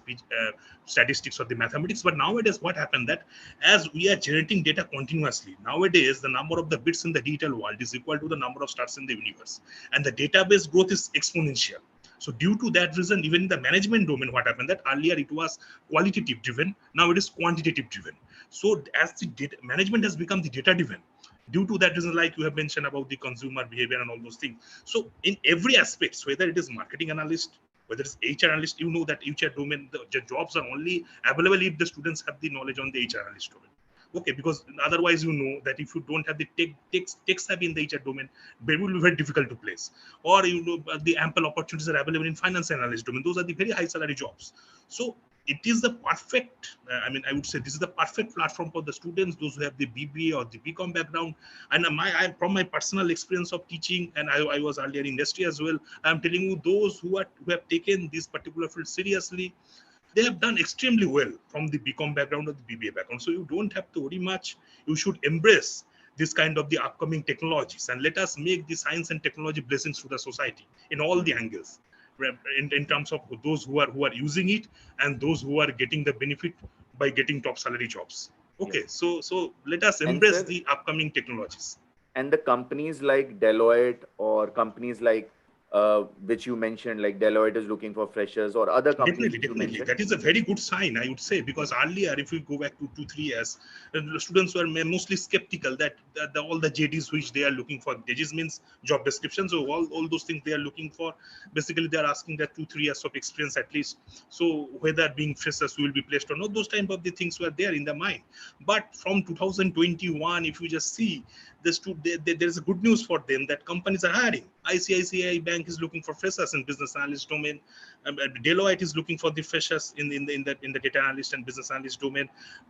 statistics or the mathematics. But nowadays, what happened, that as we are generating data continuously, nowadays the number of the bits in the digital world is equal to the number of stars in the universe, and the database growth is exponential. So due to that reason, even in the management domain, what happened, that earlier it was qualitative driven, now it is quantitative driven. So as the management has become the data driven, due to that reason, like you have mentioned about the consumer behavior and all those things. So in every aspect, whether it is marketing analyst, whether it's HR analyst, you know that HR domain, the jobs are only available if the students have the knowledge on the HR analyst domain. Okay, because otherwise you know that if you don't have the tech savvy in the HR domain, it will be very difficult to place. Or you know the ample opportunities are available in finance analyst domain. Those are the very high salary jobs. So it is the perfect. I mean, I would say this is the perfect platform for the students, those who have the BBA or the BCom background. And from my personal experience of teaching, and I was earlier in industry as well. I'm telling you, those who have taken this particular field seriously, they have done extremely well from the BCom background or the BBA background. So you don't have to worry much. You should embrace this kind of the upcoming technologies, and let us make the science and technology blessings to the society in all the angles, in terms of those who are using it and those who are getting the benefit by getting top salary jobs. Okay, Yes. so let us And embrace sir, the upcoming technologies. and the companies like Deloitte or companies like which you mentioned, like Deloitte is looking for freshers, or other companies Definitely, which you definitely. mentioned. That is a very good sign, I would say, because earlier, if we go back to 2, 3 years, the students were mostly skeptical that, all the JDs which they are looking for, JDs means job descriptions, so all those things they are looking for, basically they are asking that 2, 3 years of experience at least. So whether being freshers will be placed or not, those type of the things were there in the mind. But from 2021, if you just see, there's a good news for them that companies are hiring. ICICI Bank is looking for freshers in business analyst domain. Deloitte is looking for the freshers in the data analyst and business analyst domain.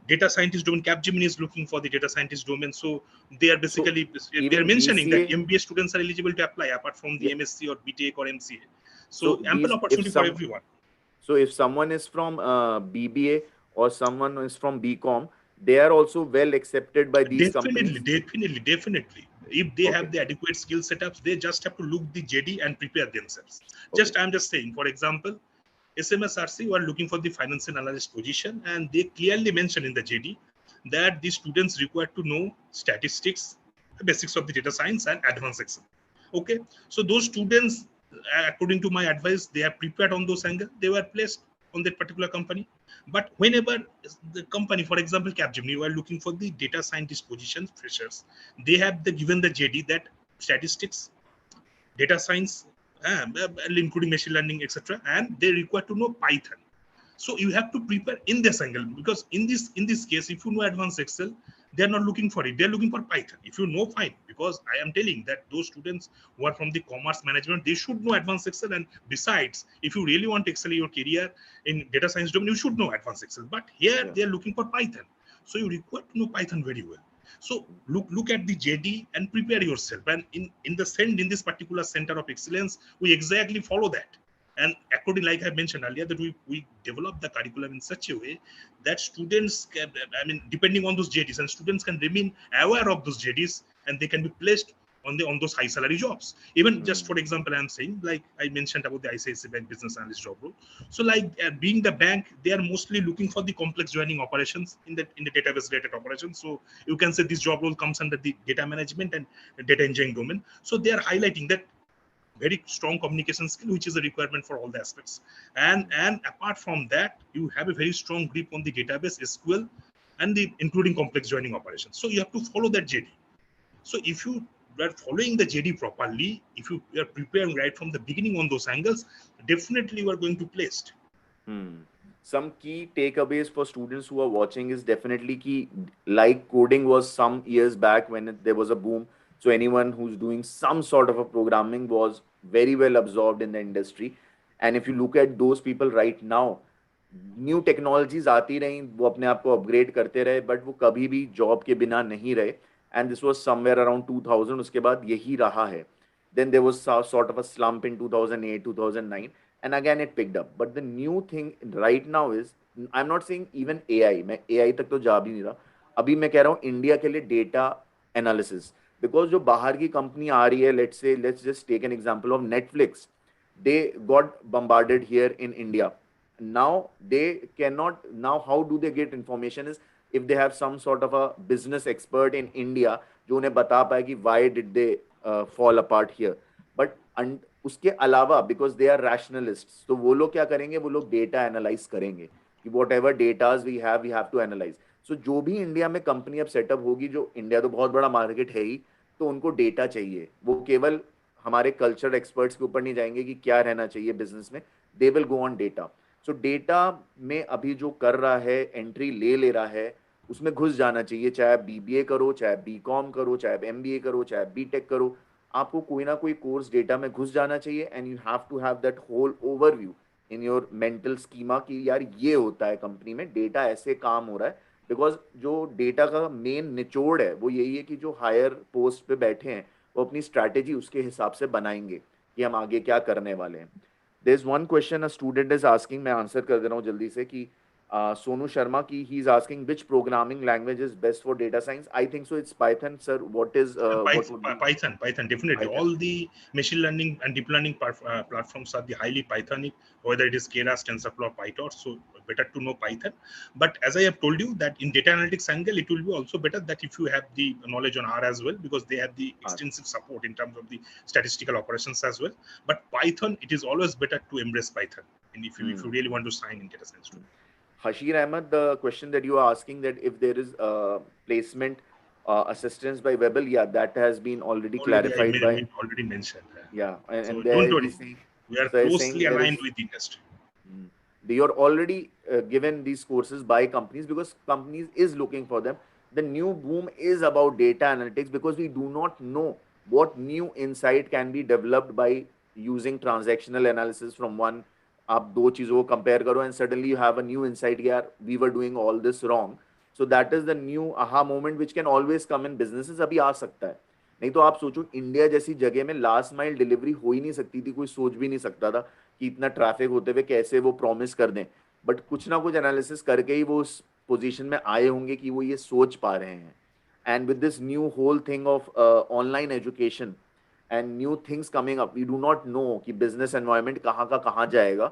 Data scientist domain, Capgemini is looking for the data scientist domain. So they are So basically, they are even mentioning that BCA, MBA students are eligible to apply apart from the yeah. MSc or BTech or MCA. So So ample these, if opportunity for some, everyone. so if someone is from BBA or someone is from BCom, they are also well accepted by these Definitely, companies. definitely, definitely. If they Okay. have the adequate skill setups, they just have to look the JD and prepare themselves. Okay. I'm just saying, for example, SMSRC were looking for the financial analyst position, and they clearly mentioned in the JD that the students required to know statistics, the basics of the data science, and advanced Excel. Okay, so those students, according to my advice, they are prepared on those angles. They were placed on that particular company. But whenever the company, for example, Capgemini, were looking for the data scientist positions, freshers, they have given the JD that statistics, data science, including machine learning, etc., and they require to know Python. So you have to prepare in this angle, because in this case, if you know advanced Excel, they are not looking for it. They are looking for Python. If you know, fine. Because I am telling that those students who are from the commerce management, they should know advanced Excel. And besides, if you really want to excel your career in data science domain, you should know advanced Excel. But here Yeah. they are looking for Python. So you require to know Python very well. So look at the JD and prepare yourself. And in this particular center of excellence, we exactly follow that. And according, like I mentioned earlier, that we develop the curriculum in such a way that students can, I mean, depending on those JDs, and students can remain aware of those JDs, and they can be placed on those high salary jobs. Even just Hmm. for example, I'm saying, like I mentioned about the ICICI Bank business analyst job role. So like being the bank, they are mostly looking for the complex joining operations in the database related operations. So you can say this job role comes under the data management and data engineering domain. So they are highlighting that very strong communication skill, which is a requirement for all the aspects. And apart from that, you have a very strong grip on the database, SQL, and the including complex joining operations. So you have to follow that JD. So if you are following the JD properly, if you are preparing right from the beginning on those angles, definitely you are going to placed. Hmm. Some key takeaways for students who are watching is definitely key, like coding was some years back when there was a boom. So anyone who's doing some sort of a programming was very well absorbed in the industry. And if you look at those people right now, new technologies आती रही, वो अपने आप को upgrade करते रहे, but वो कभी भी जॉब के बिना नहीं रहे. And this was somewhere around 2000, उसके बाद यही रहा है. Then there was sort of a slump in 2008, 2009, and again it picked up. But the new thing right now is, I'm not saying even AI, मैं AI तक तो जा भी नहीं रहा. अभी मैं कह रहा हूँ इंडिया के लिए डेटा एनालिसिस, बिकॉज जो बाहर की कंपनी आ रही है, let's just take an example of Netflix. They got bombarded here in India. Now they cannot, now how do they get information is if they have some sort of a business expert in India जो उन्हें बता पाए कि why did they fall apart here. But उसके अलावा because they are rationalists, तो वो लोग क्या करेंगे, वो लोग डेटा एनालाइज करेंगे कि whatever datas we have to analyse. So जो भी इंडिया में कंपनी अब सेटअप होगी, जो इंडिया तो बहुत बड़ा मार्केट है ही, तो उनको डेटा चाहिए. वो केवल हमारे कल्चर एक्सपर्ट्स के ऊपर नहीं जाएंगे कि क्या रहना चाहिए बिजनेस में. They will go on data. So data में अभी जो कर रहा है, एंट्री ले रहा है, उसमें घुस जाना चाहिए, चाहे आप BBA करो, चाहे BCom करो, चाहे आप MBA करो, चाहे आप BTech करो, आपको कोई ना कोई कोर्स डेटा में घुस जाना चाहिए and you have to have that whole overview in your mental schema कि यार ये होता है कंपनी में, डेटा ऐसे काम हो रहा है। बिकॉज जो डेटा का मेन निचोड़ है वो यही है कि जो हायर पोस्ट पे बैठे हैं वो अपनी स्ट्रैटेजी उसके हिसाब से बनाएंगे कि हम आगे क्या करने वाले हैं। There is one question a student is asking, मैं आंसर कर दे रहा हूँ जल्दी से कि Sonu Sharma ki he is asking which programming language is best for data science. I think so it's Python, sir. What is what would be Python, definitely. Python? All the machine learning and deep learning platforms are the highly Pythonic, whether it is Keras, TensorFlow, PyTorch. So better to know Python. But as I have told you, that in data analytics angle, it will be also better that if you have the knowledge on R as well, because they have the extensive support in terms of the statistical operations as well. But Python, it is always better to embrace Python. And if you really want to sign in data science too. Hashir Ahmed, the question that you are asking, that if there is placement assistance by Webel, yeah, that has been already I clarified by, already mentioned. yeah, So and don't there worry, he's saying, we are so he's closely saying there aligned is, with the industry. they are already given these courses by companies because companies is looking for them. The new boom is about data analytics because we do not know what new insight can be developed by using transactional analysis from one. आप दो चीजों को compare करो and suddenly you have a new insight, यार we were doing all this wrong. So that is the new aha moment which can always come in businesses. अभी आ सकता है, नहीं तो आप सोचो इंडिया जैसी जगह में लास्ट माइल डिलीवरी हो ही नहीं सकती थी, कोई सोच भी नहीं सकता था कि इतना ट्रैफिक होते हुए कैसे वो प्रॉमिस कर दें. बट कुछ ना कुछ एनालिसिस करके ही वो उस पोजीशन में आए होंगे कि वो ये सोच पा रहे हैं. And with this new whole thing of online education and new things coming up, we do not know कि बिजनेस एनवायरनमेंट कहाँ का कहाँ जाएगा.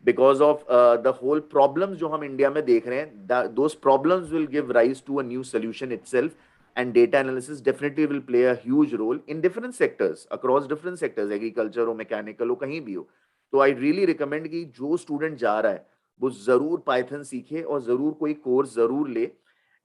Because of the whole problems जो हम इंडिया में देख रहे हैं, those problems will give rise to a new solution itself. And data analysis definitely will play a huge role in different sectors, across different sectors, agriculture हो, mechanical हो, कहीं भी हो. तो आई रियली रिकमेंड कि जो स्टूडेंट जा रहा है वो जरूर पाइथन सीखे और जरूर कोई कोर्स जरूर ले.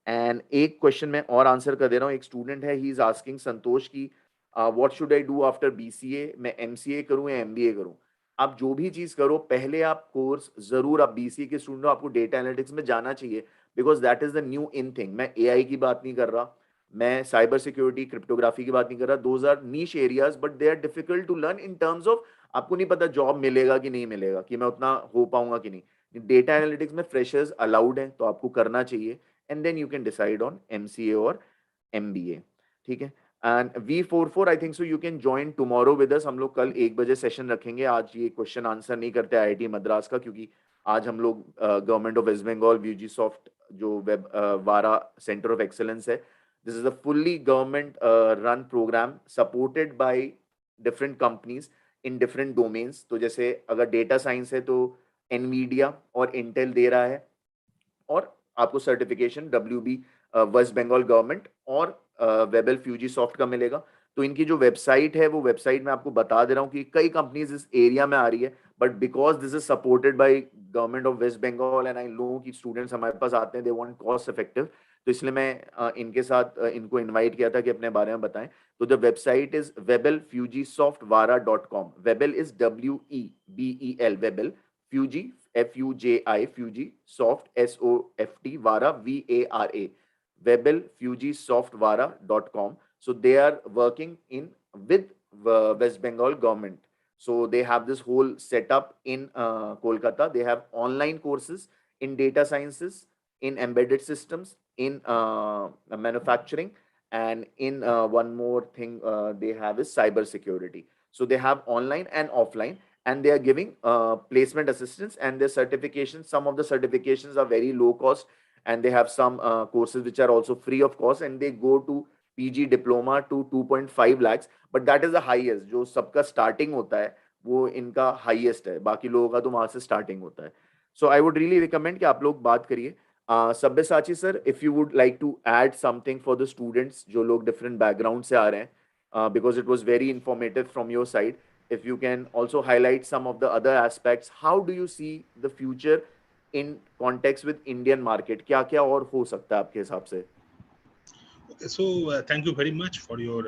एंड एक क्वेश्चन मैं और आंसर कर दे रहा हूँ. एक स्टूडेंट है, ही इज आस्किंग संतोष की what should I do after BCA, मैं MCA करूँ या MBA करूँ. आप जो भी चीज करो पहले आप कोर्स जरूर, आप BCA के स्टूडेंट हो, आपको डेटा एनालिटिक्स में जाना चाहिए because that is the new in thing. मैं AI की बात नहीं कर रहा, मैं साइबर सिक्योरिटी क्रिप्टोग्राफी की बात नहीं कर रहा. Those are niche areas but they are difficult to learn in terms of आपको नहीं पता जॉब मिलेगा कि नहीं मिलेगा, कि मैं उतना हो पाऊंगा कि नहीं. डेटा एनालिटिक्स में फ्रेशर्स अलाउड हैं तो आपको करना चाहिए and then you can decide on MCA और MBA. ठीक है. And V44 I think so you can join tomorrow with us. हम लोग कल 1 बजे सेशन रखेंगे. आज ये क्वेश्चन आंसर नहीं करते IIT मद्रास का, क्योंकि आज हम लोग government of waste Bengal VG soft जो वेब वारा सेंटर ऑफ एक्सेलेंस है, this is a fully government run program supported by different companies in different domains. तो जैसे अगर डेटा साइंस है तो NVIDIA और इंटेल दे रहा है, और आपको certification WB West Bengal government और वेबल फ्यूजी सॉफ्ट का मिलेगा. तो इनकी जो वेबसाइट है वो वेबसाइट में आपको बता दे रहा हूँ कि कई कंपनीज इस एरिया में आ रही है, but because this is supported by government of waste Bengal and I know कि स्टूडेंट्स हमारे पास आते हैं, दे वांट कॉस्ट इफेक्टिव, तो इसलिए मैं इनके साथ इनको इनवाइट किया था कि अपने बारे में बताएं. तो the website is webelfujisoftwara.com. Webel is WEBEL, Webel, Fuji FUJI, Fuji, Soft, SOFT, Vara, VARA, webelfujisoftwara.com. So they are working in with West Bengal government. So they have this whole setup in Kolkata. They have online courses in data sciences, in embedded systems, in manufacturing, and in one more thing they have is cyber security. So they have online and offline, and they are giving placement assistance and their certifications. Some of the certifications are very low cost, and they have some courses which are also free of cost, and they go to PG diploma to 2.5 lakhs. But that is the highest. जो सबका starting होता है वो इनका highest है, बाकी लोगों का तो वहां से starting होता है. So I would really recommend कि आप लोग बात करिए. Sabyasachi sir, if you would like to add something for the students जो लोग different background से आ रहे हैं, because it was very informative from your side. If you can also highlight some of the other aspects, how do you see the future in context with Indian market? क्या क्या और हो सकता है आपके हिसाब से? Okay, so thank you very much for your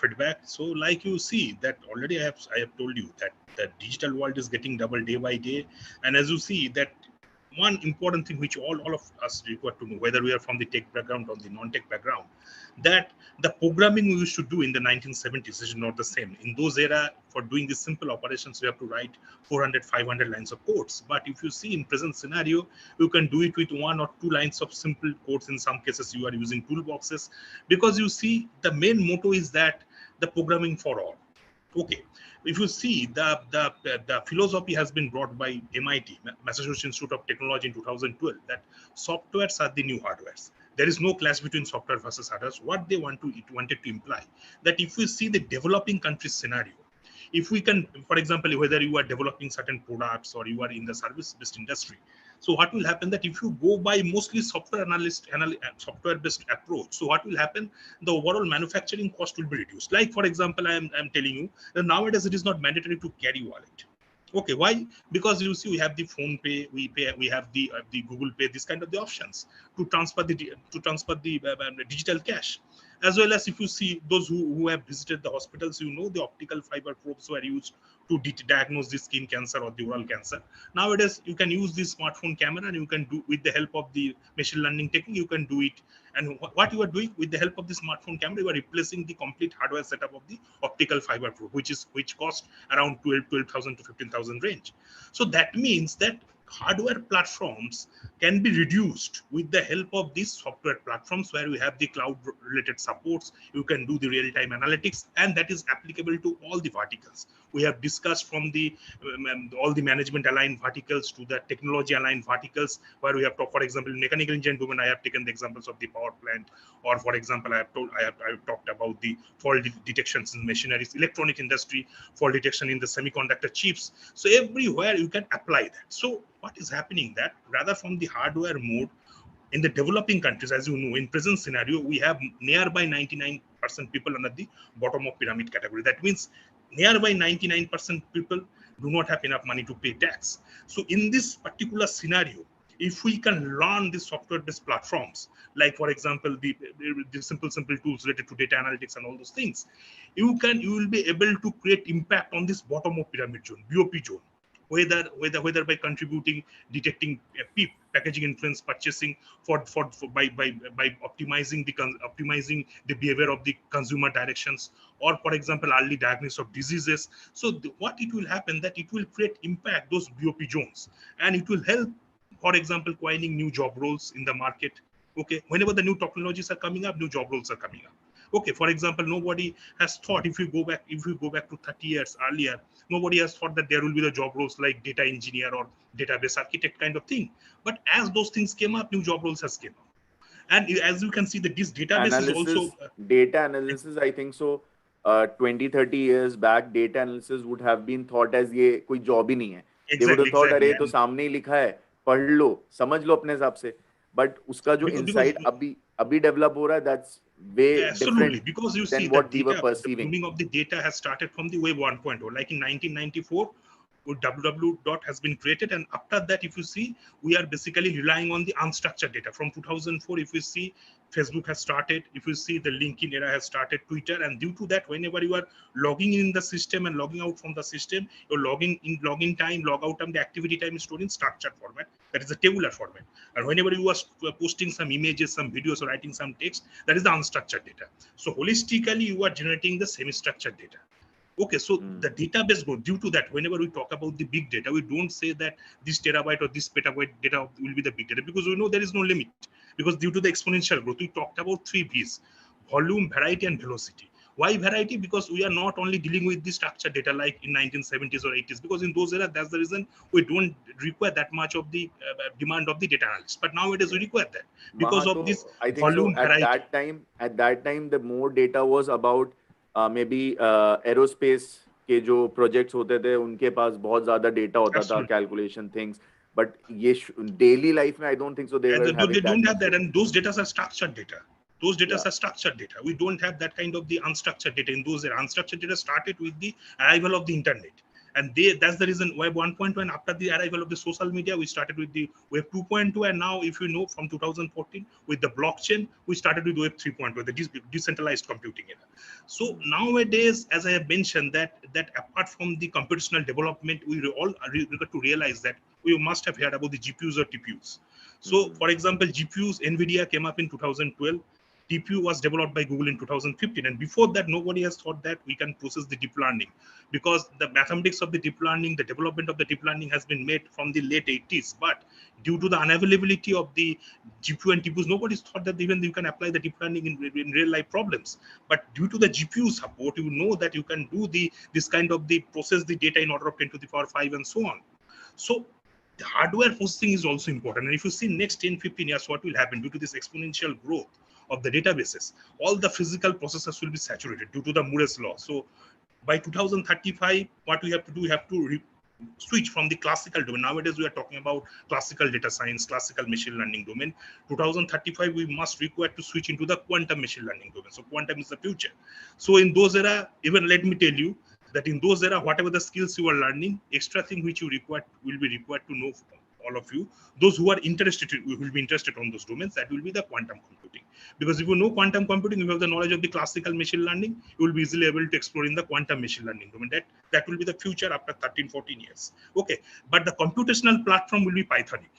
feedback. So, like you see that already, I have told you that the digital world is getting double day by day, and as you see that one important thing which all of us require to know, whether we are from the tech background or the non-tech background, that the programming we used to do in the 1970s is not the same. In those era, for doing these simple operations, you have to write 400, 500 lines of codes. But if you see in present scenario, you can do it with 1 or 2 lines of simple codes. In some cases, you are using toolboxes, because you see the main motto is that the programming for all. Okay, if you see the philosophy has been brought by MIT, Massachusetts Institute of Technology, in 2012, that softwares are the new hardwares. There is no clash between software versus hardware. What they wanted to imply, that if we see the developing countries scenario, if we can, for example, whether you are developing certain products or you are in the service based industry, so what will happen, that if you go by mostly software based approach, so what will happen, the overall manufacturing cost will be reduced. Like for example, I'm telling you that nowadays it is not mandatory to carry wallet. Okay, why? Because you see, we have the phone pay, we have the Google Pay, this kind of the options to transfer the digital cash. As well as if you see those who have visited the hospitals, you know, the optical fiber probes were used to diagnose the skin cancer or the oral cancer. Nowadays you can use the smartphone camera, and you can do, with the help of the machine learning technique, you can do it. And what you are doing with the help of the smartphone camera, you are replacing the complete hardware setup of the optical fiber probe, which cost around 12,000 to 15,000 range. So that means that hardware platforms can be reduced with the help of these software platforms, where we have the cloud related supports. You can do the real-time analytics, and that is applicable to all the verticals. We have discussed from the all the management aligned verticals to the technology aligned verticals, where we have talked, for example, in mechanical engineering domain, I have taken the examples of the power plant, or for example, I have talked about the fault detections in machineries, electronic industry, fault detection in the semiconductor chips. So everywhere you can apply that. So what is happening, that rather from the hardware mode, in the developing countries, as you know, in present scenario, we have nearby 99% people under the bottom of pyramid category. That means nearby 99% people do not have enough money to pay tax. So in this particular scenario, if we can learn the software based platforms, like for example the simple tools related to data analytics and all those things, you will be able to create impact on this bottom of pyramid zone, BOP zone, whether by contributing, detecting PIP, packaging influence purchasing, by optimizing the behavior of the consumer directions, or for example early diagnosis of diseases. So what it will happen, that it will create impact those BOP zones, and it will help, for example, coining new job roles in the market. Okay, whenever the new technologies are coming up, new job roles are coming up. Okay, for example, nobody has thought, if you go back to 30 years earlier, nobody has thought that there will be the job roles like data engineer or database architect kind of thing. But as those things came up, new job roles has came up. And as you can see, that this database is also Data analysis, I think so. 20-30 years back, data analysis would have been thought as ये कोई job ही नहीं है. They would have thought, exactly. अरे तो सामने ही लिखा है, पढ़ लो, समझ लो अपने हिसाब से. But उसका जो because insight अभी develop हो रहा है, that's way absolutely, different because you see than the what we were data, the perceiving. booming of the data has started from the web 1.0, like in 1994 www dot has been created, and after that, if you see, we are basically relying on the unstructured data. From 2004, if you see, Facebook has started, if you see, the LinkedIn era has started, Twitter, and due to that, whenever you are logging in the system and logging out from the system, your login time, log out time, the activity time is stored in structured format, that is a tabular format. And whenever you are posting some images, some videos, or writing some text, that is the unstructured data. So holistically, you are generating the semi-structured data. Okay, so the database growth, due to that, whenever we talk about the big data, we don't say that this terabyte or this petabyte data will be the big data, because we know there is no limit. Because due to the exponential growth, we talked about 3 V's: volume, variety, and velocity. Why variety? Because we are not only dealing with the structured data like in 1970s or 80s, because in those eras, that's the reason we don't require that much of the demand of the data analyst. But nowadays we require that because of this I think volume, so. At variety. that time, the more data was about maybe aerospace के जो projects होते थे, उनके पास बहुत ज़्यादा data होता था, Absolutely. calculation things. But ये daily life में, I don't think so. They were They having that don't have much. that, and those data are structured data. Those data Yeah. are structured data. We don't have that kind of the unstructured data. In those unstructured data started with the arrival of the internet, And that's the reason web 1.1, after the arrival of the social media, we started with the web 2.2, and now, if you know, from 2014 with the blockchain, we started with web 3.2, the decentralized computing era. So nowadays, as I have mentioned, that apart from the computational development, we all got to realize that we must have heard about the GPUs or TPUs. So for example, GPUs, NVIDIA came up in 2012. TPU was developed by Google in 2015, and before that, nobody has thought that we can process the deep learning, because the mathematics of the deep learning, the development of the deep learning has been made from the late 80s. But due to the unavailability of the GPU and TPUs, nobody's thought that even you can apply the deep learning in real life problems. But due to the GPU support, you know that you can do this kind of the process the data in order of 10 to the power 5 and so on. So the hardware processing is also important. And if you see next 10-15 years, what will happen due to this exponential growth of the databases, all the physical processes will be saturated due to the Moore's law. So by 2035, what we have to do, we have to switch from the classical domain. Nowadays, we are talking about classical data science, classical machine learning domain. 2035, we must require to switch into the quantum machine learning domain. So quantum is the future. So in those era, even let me tell you that in those era, whatever the skills you are learning, extra thing which you require will be required to know, all of you, those who are interested, will be interested on those domains, that will be the quantum computing. Because if you know quantum computing, if you have the knowledge of the classical machine learning, you will be easily able to explore in the quantum machine learning domain. That will be the future after 13-14 years. Okay, but the computational platform will be Pythonic.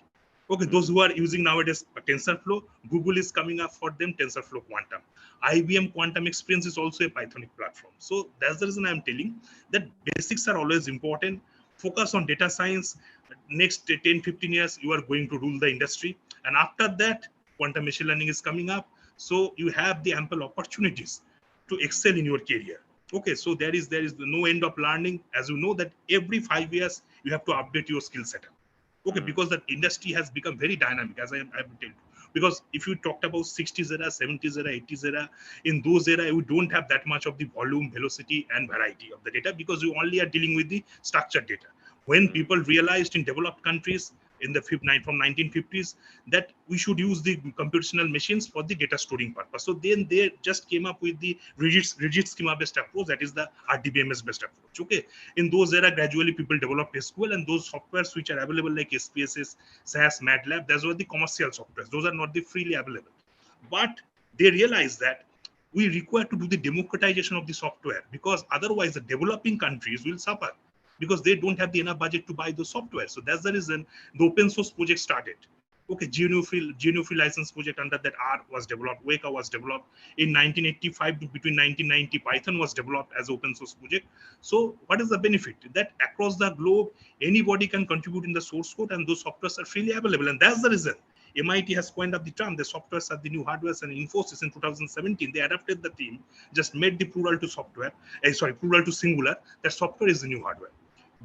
Okay, those who are using nowadays TensorFlow, Google is coming up for them, TensorFlow Quantum. IBM Quantum Experience is also a Pythonic platform. So that's the reason I'm telling that basics are always important. Focus on data science. Next 10-15 years, you are going to rule the industry. And after that, quantum machine learning is coming up. So you have the ample opportunities to excel in your career. Okay, so there is no end of learning. As you know that every 5 years, you have to update your skill set. Okay, because the industry has become very dynamic, as I have told you. Because if you talked about 60s era, 70s era, 80s era, in those era, you don't have that much of the volume, velocity, and variety of the data, because you only are dealing with the structured data. When people realized in developed countries in the from 1950s that we should use the computational machines for the data storing purpose, so then they just came up with the rigid schema based approach, that is the RDBMS based approach. Okay, in those era, gradually people developed SQL, and those softwares which are available like SPSS, SAS, MATLAB, those were the commercial softwares. Those are not the freely available. But they realized that we require to do the democratization of the software, because otherwise the developing countries will suffer, because they don't have the enough budget to buy the software. So that's the reason the open source project started. Okay, GNU free license project under that R was developed. Weka was developed in 1985 to between 1990. Python was developed as open source project. So what is the benefit? That across the globe, anybody can contribute in the source code, and those softwares are freely available. And that's the reason MIT has coined up the term, the softwares are the new hardwares, and Infosys in 2017, they adapted the theme, just made the plural to software, plural to singular, that software is the new hardware.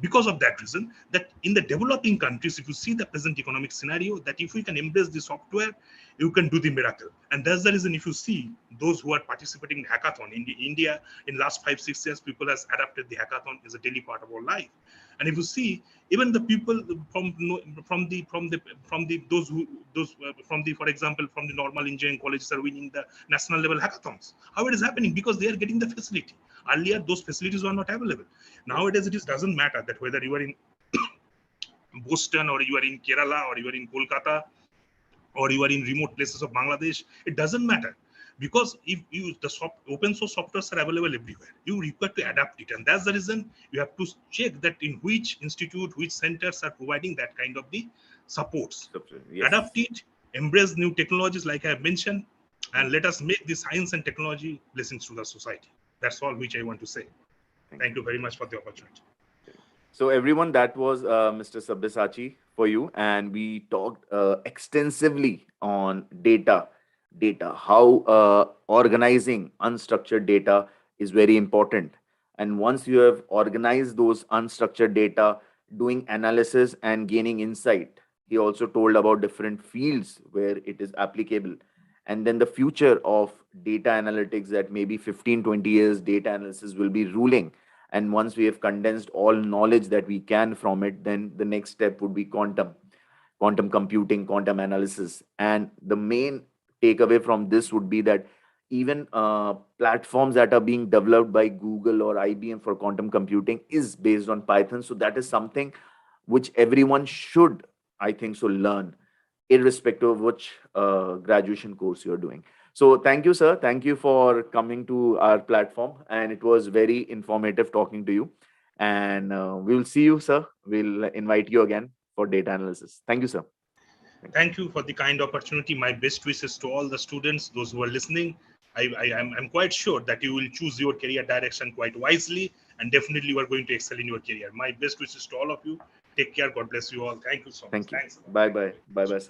Because of that reason, that in the developing countries, if you see the present economic scenario, that if we can embrace the software, you can do the miracle. And that's the reason, if you see those who are participating in hackathon in India, in last 5-6 years, people has adapted the hackathon as a daily part of our life. And if you see, even the people for example, from the normal engineering colleges are winning the national level hackathons. How it is happening? Because they are getting the facility. Earlier, those facilities were not available. Nowadays, it doesn't matter that whether you are in Boston, or you are in Kerala, or you are in Kolkata, or you are in remote places of Bangladesh. It doesn't matter, because if open source softwares are available everywhere, you require to adapt it. And that's the reason you have to check that in which institute, which centers are providing that kind of the supports. Yes. Adapt it, embrace new technologies like I have mentioned, and let us make the science and technology blessings to the society. That's all which I want to say. Thank you very much for the opportunity. So everyone, that was Mr. Sabyasachi for you, and we talked extensively on data, how organizing unstructured data is very important. And once you have organized those unstructured data, doing analysis and gaining insight, he also told about different fields where it is applicable. And then the future of data analytics, that maybe 15-20 years data analysis will be ruling. And once we have condensed all knowledge that we can from it, then the next step would be quantum computing, quantum analysis. And the main takeaway from this would be that even platforms that are being developed by Google or IBM for quantum computing is based on Python. So that is something which everyone should, I think so, learn, irrespective of which graduation course you're doing. So thank you, sir. Thank you for coming to our platform, and it was very informative talking to you. And we will see you, sir. We'll invite you again for data analysis. Thank you, sir. Thank you for the kind opportunity. My best wishes to all the students, those who are listening. I'm quite sure that you will choose your career direction quite wisely, and definitely you are going to excel in your career. My best wishes to all of you. Take care. God bless you all. Thank you so much. Thank you. Thanks a lot. Bye Thank you bye. very Bye much. bye.